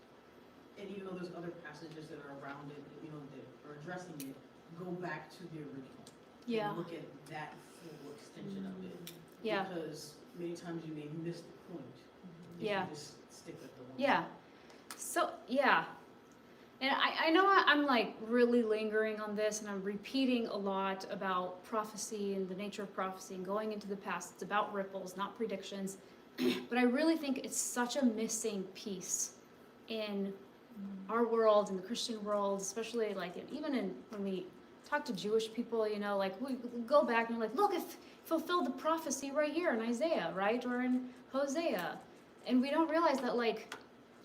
and even though there's other passages that are around it, that are addressing it, go back to the original. Yeah. And look at that full extension of it. Yeah. Because many times you may miss the point. If Yeah. you just stick with the one. Yeah. So, yeah. And I know I'm like really lingering on this and I'm repeating a lot about prophecy and the nature of prophecy and going into the past. It's about ripples, not predictions. But I really think it's such a missing piece in our world, in the Christian world, especially like even when we talk to Jewish people, you know, like we go back and we're like, look, it fulfilled the prophecy right here in Isaiah, right? Or in Hosea. And we don't realize that like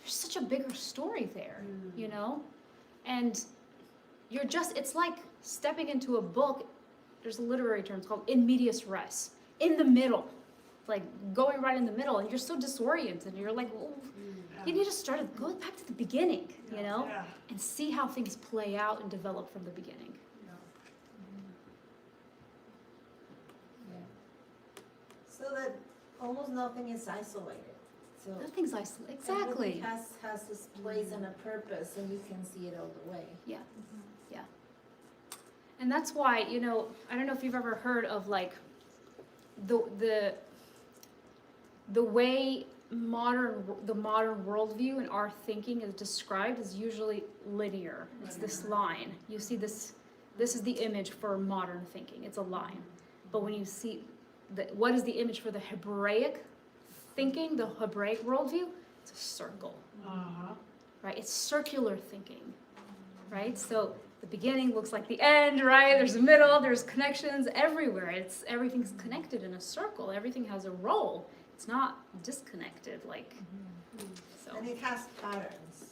there's such a bigger story there, you know? And it's like stepping into a book, there's a literary term, it's called in medias res, in the middle, like going right in the middle, and you're so disoriented, and you're like, well, you need to go back to the beginning, you know? Yeah. And see how things play out and develop from the beginning. So that almost nothing is isolated. So Nothing's isolated, exactly. everything has its place and a purpose, and you can see it all the way. Yeah, yeah. And that's why, you know, I don't know if you've ever heard of like the way the modern worldview and our thinking is described is usually linear. It's this line. You see this is the image for modern thinking. It's a line. But when you see what is the image for the Hebraic thinking, the Hebraic worldview? It's a circle. Right? It's circular thinking. Right? So the beginning looks like the end, right? There's a middle, there's connections everywhere. Everything's connected in a circle. Everything has a role. It's not disconnected, like, so. And it has patterns.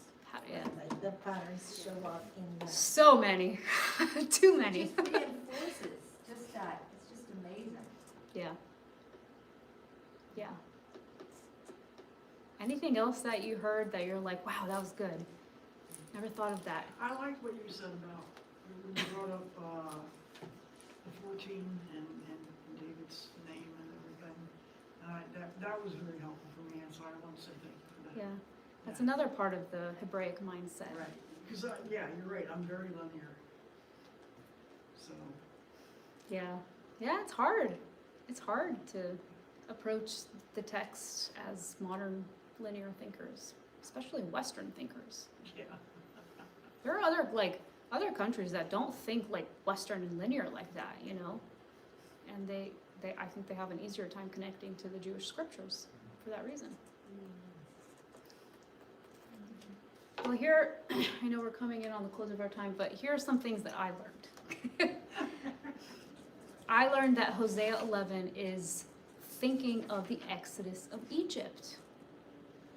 Yeah. Like the patterns show up in the. So many. Too many. It just reinforces just that. It's just amazing. Yeah. Yeah. Anything else that you heard that you're like, wow, that was good? Never thought of that. I liked what you said about, when you brought up, the 14 and David's name and everything. That was very helpful for me, and so I want to say thank you for that. Yeah. That's another part of the Hebraic mindset. Right, because, yeah, you're right, I'm very linear. So, Yeah. Yeah, it's hard. It's hard to approach the text as modern linear thinkers, especially Western thinkers. yeah. There are other countries that don't think like Western and linear like that, you know, and I think they have an easier time connecting to the Jewish scriptures for that reason. Well, here, I know we're coming in on the close of our time, but here are some things that I learned. I learned that Hosea 11 is thinking of the Exodus of Egypt,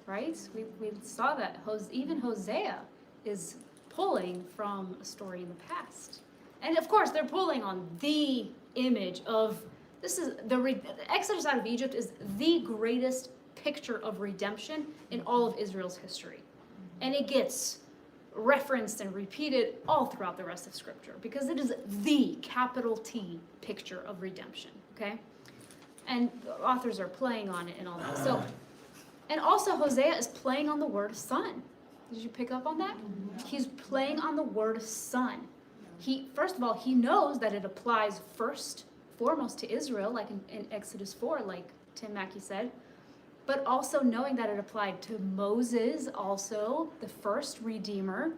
right? We saw that even Hosea is pulling from a story in the past. And of course, they're pulling on the image of, the Exodus out of Egypt is the greatest picture of redemption in all of Israel's history. And it gets referenced and repeated all throughout the rest of Scripture because it is the capital T picture of redemption, okay? And the authors are playing on it and all that. So, and also Hosea is playing on the word son. Did you pick up on that? He's playing on the word son. First of all, he knows that it applies foremost to Israel, like in Exodus 4, like Tim Mackey said, but also knowing that it applied to Moses also, the first redeemer,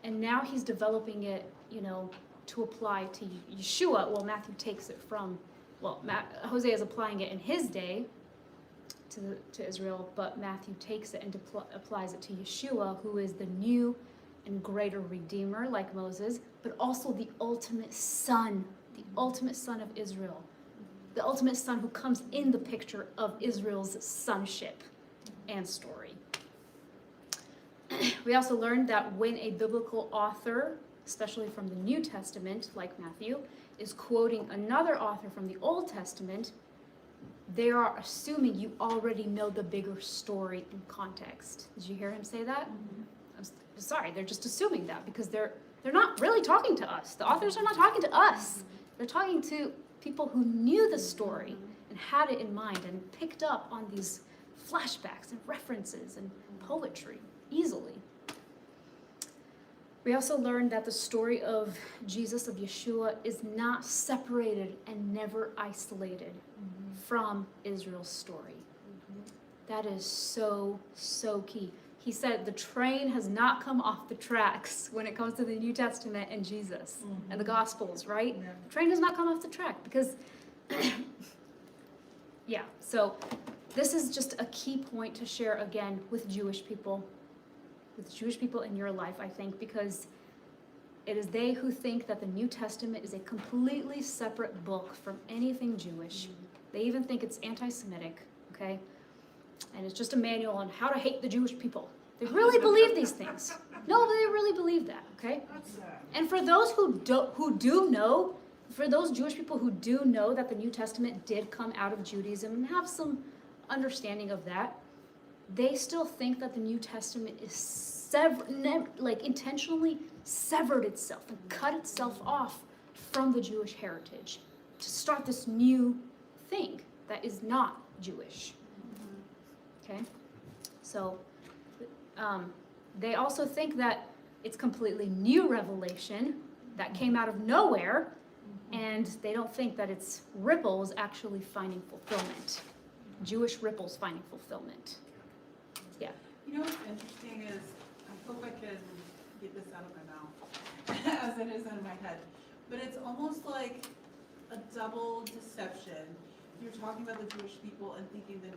and now he's developing it, you know, to apply to Yeshua. Well, Matthew takes it from, Hosea is applying it in his day to Israel, but Matthew takes it and applies it to Yeshua, who is the new and greater redeemer like Moses, but also the ultimate son of Israel, the ultimate son who comes in the picture of Israel's sonship and story. We also learned that when a biblical author, especially from the New Testament, like Matthew, is quoting another author from the Old Testament, they are assuming you already know the bigger story and context. Did you hear him say that? I'm sorry, they're just assuming that because they're not really talking to us. The authors are not talking to us. They're talking to people who knew the story and had it in mind and picked up on these flashbacks and references and poetry easily. We also learned that the story of Jesus, of Yeshua, is not separated and never isolated from Israel's story. That is so, so key. He said the train has not come off the tracks when it comes to the New Testament and Jesus and the Gospels, right? Yeah. The train has not come off the track because, yeah, so this is just a key point to share again with Jewish people in your life, I think, because it is they who think that the New Testament is a completely separate book from anything Jewish. They even think it's anti-Semitic, okay? And it's just a manual on how to hate the Jewish people. They really believe these things. No, they really believe that, okay? That's sad. And for those who do know, for those Jewish people who do know that the New Testament did come out of Judaism and have some understanding of that, they still think that the New Testament is intentionally severed itself and cut itself off from the Jewish heritage to start this new thing that is not Jewish. Okay? So, they also think that it's completely new revelation that came out of nowhere, and they don't think that it's ripples actually finding fulfillment. Jewish ripples finding fulfillment. Yeah. You know what's interesting is, I hope I can get this out of my mouth, as it is in my head, but it's almost like a double deception. You're talking about the Jewish people and thinking the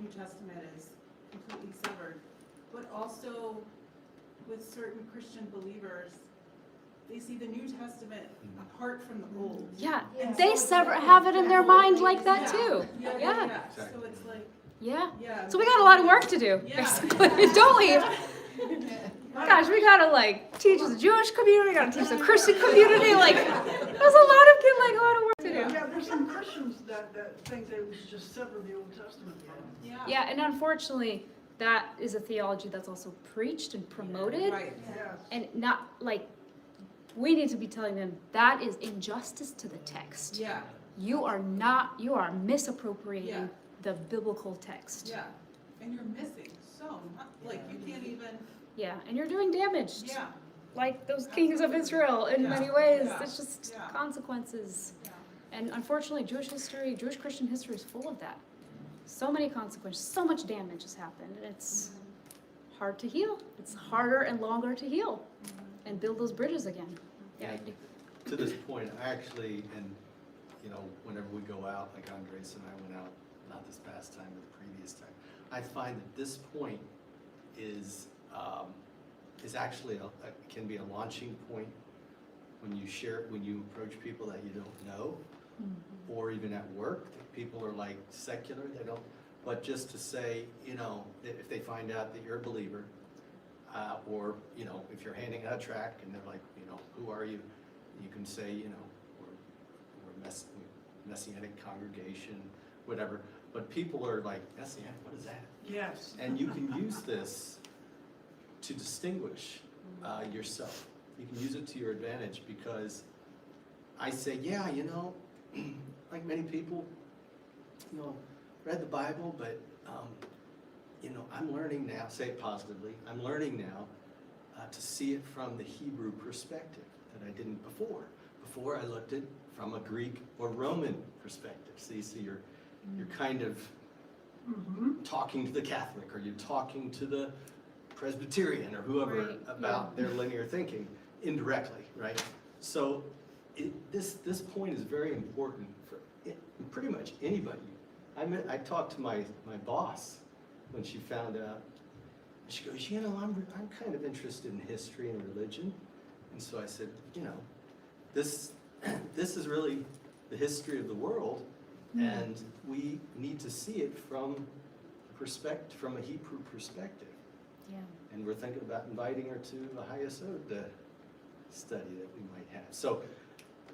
New Testament is completely severed, but also with certain Christian believers, they see the New Testament apart from the Old. Yeah, And they so it's like- have it in their mind like that too. Yeah. So it's like, Yeah. yeah. So we got a lot of work to do, Yeah. basically, don't we? Gosh, we gotta like teach the Jewish community, we gotta teach the Christian community, like, there's a lot of work to do. Yeah, there's some Christians that think they would just sever the Old Testament from it. Yeah. Yeah, and unfortunately, that is a theology that's also preached and promoted, Right. Yes. and not like, we need to be telling them that is injustice to the text. Yeah. You are misappropriating Yeah. the biblical text. Yeah. And you're missing so much. Like, you can't even, Yeah, and you're doing damage. yeah. Like those kings of Israel in Yeah. many ways. Yeah. It's just Yeah. consequences. Yeah. And unfortunately, Jewish Christian history is full of that. So many consequences, so much damage has happened. And it's hard to heal. It's harder and longer to heal and build those bridges again. Yeah, to this point, I actually, and you know, whenever we go out, like Andres and I went out, not this past time, but the previous time, I find that this point is actually can be a launching point when you approach people that you don't know, or even at work. People are like secular, they don't, but just to say, you know, if they find out that you're a believer, or, you know, if you're handing out a tract and they're like, you know, who are you? You can say, you know, we're Messianic congregation, whatever. But people are like, Messianic, what is that? Yes. And you can use this to distinguish yourself. You can use it to your advantage, because I say, yeah, you know, like many people, you know, read the Bible, but you know, I'm learning now, say it positively, I'm learning now to see it from the Hebrew perspective that I didn't before. Before I looked at it from a Greek or Roman perspective. So you're kind of talking to the Catholic, or you're talking to the Presbyterian or whoever Right, about their linear thinking indirectly, right? So this point is very important for pretty much anybody. I talked to my boss when she found out. She goes, you know, I'm kind of interested in history and religion. And so I said, you know, this is really the history of the world, and we need to see it from a Hebrew perspective. Yeah. And we're thinking about inviting her to a Hayasod study that we might have. So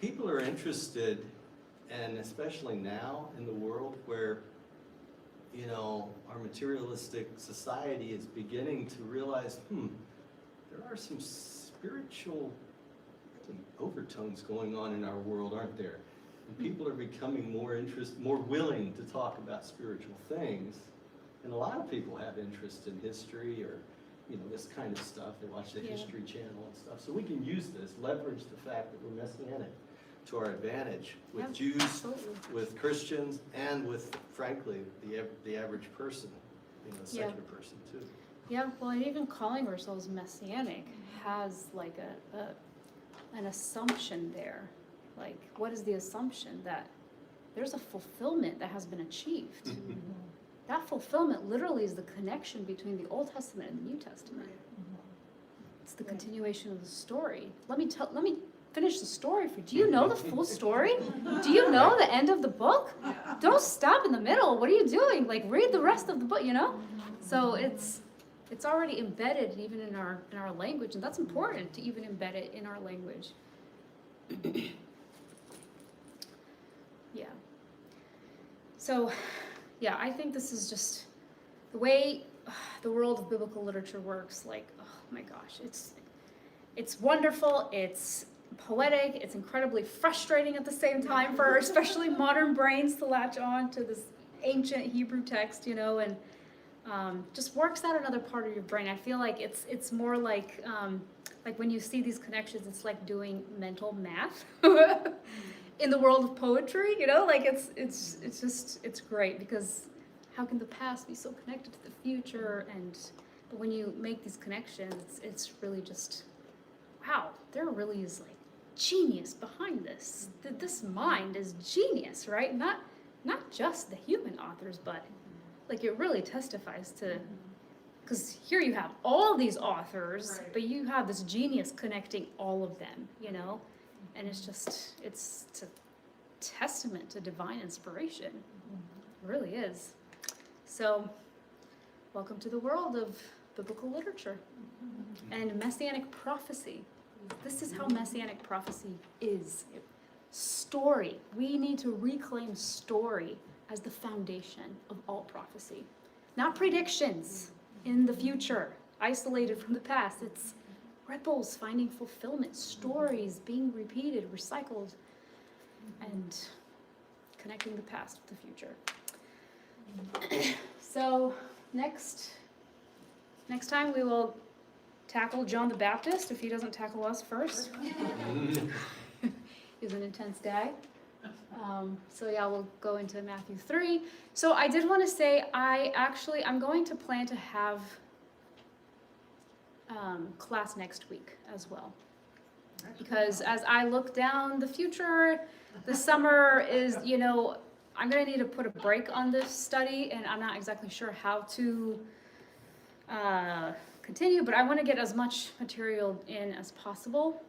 people are interested, and especially now in the world where, you know, our materialistic society is beginning to realize, there are some spiritual overtones going on in our world, aren't there? And people are becoming more willing to talk about spiritual things. And a lot of people have interest in history or this kind of stuff. They watch the Yeah. History Channel and stuff. So we can use this, leverage the fact that we're messianic to our advantage with Yeah, Jews, absolutely. with Christians, and with, frankly, the average person, the Yeah. secular person too. Yeah, well, and even calling ourselves messianic has like an assumption there. Like, what is the assumption? That there's a fulfillment that has been achieved. That fulfillment literally is the connection between the Old Testament and the New Testament. It's the continuation of the story. Let me finish the story for you. Do you know the full story? Do you know the end of the book? Don't stop in the middle. What are you doing? Like, read the rest of the book, So it's already embedded even in our language, and that's important to even embed it in our language. Yeah. So, yeah, I think this is just the way the world of biblical literature works. Like, oh my gosh, it's wonderful, it's poetic, it's incredibly frustrating at the same time for especially modern brains to latch on to this ancient Hebrew text, and just works out another part of your brain. I feel like it's more like when you see these connections, it's like doing mental math in the world of poetry. Like it's great, because how can the past be so connected to the future? But when you make these connections, it's really just, wow, there really is like genius behind this. This mind is genius, right? Not just the human authors, but like it really testifies to, because here you have all these authors, Right. but you have this genius connecting all of them, and it's a testament to divine inspiration. It really is. So, welcome to the world of biblical literature and messianic prophecy. This is how messianic prophecy is. Story. We need to reclaim story as the foundation of all prophecy. Not predictions in the future, isolated from the past. It's ripples finding fulfillment, stories being repeated, recycled, and connecting the past with the future. So next time we will tackle John the Baptist, if he doesn't tackle us first. He's an intense guy. So yeah, we'll go into Matthew 3. So I did want to say, I'm going to plan to have class next week as well. Because as I look down the future, the summer is, I'm going to need to put a break on this study, and I'm not exactly sure how to continue, but I want to get as much material in as possible.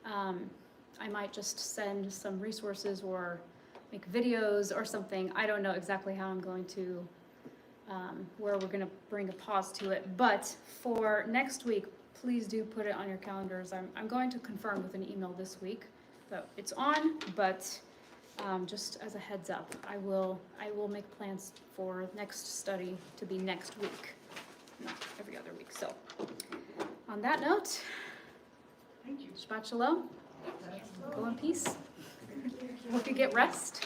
I might just send some resources or make videos or something. I don't know exactly how I'm going to, where we're going to bring a pause to it. But for next week, please do put it on your calendars. I'm going to confirm with an email this week that it's on, but just as a heads up, I will make plans for next study to be next week, not every other week. So on that note, Thank you. Shabbat Shalom. Go in peace. Hope you get rest.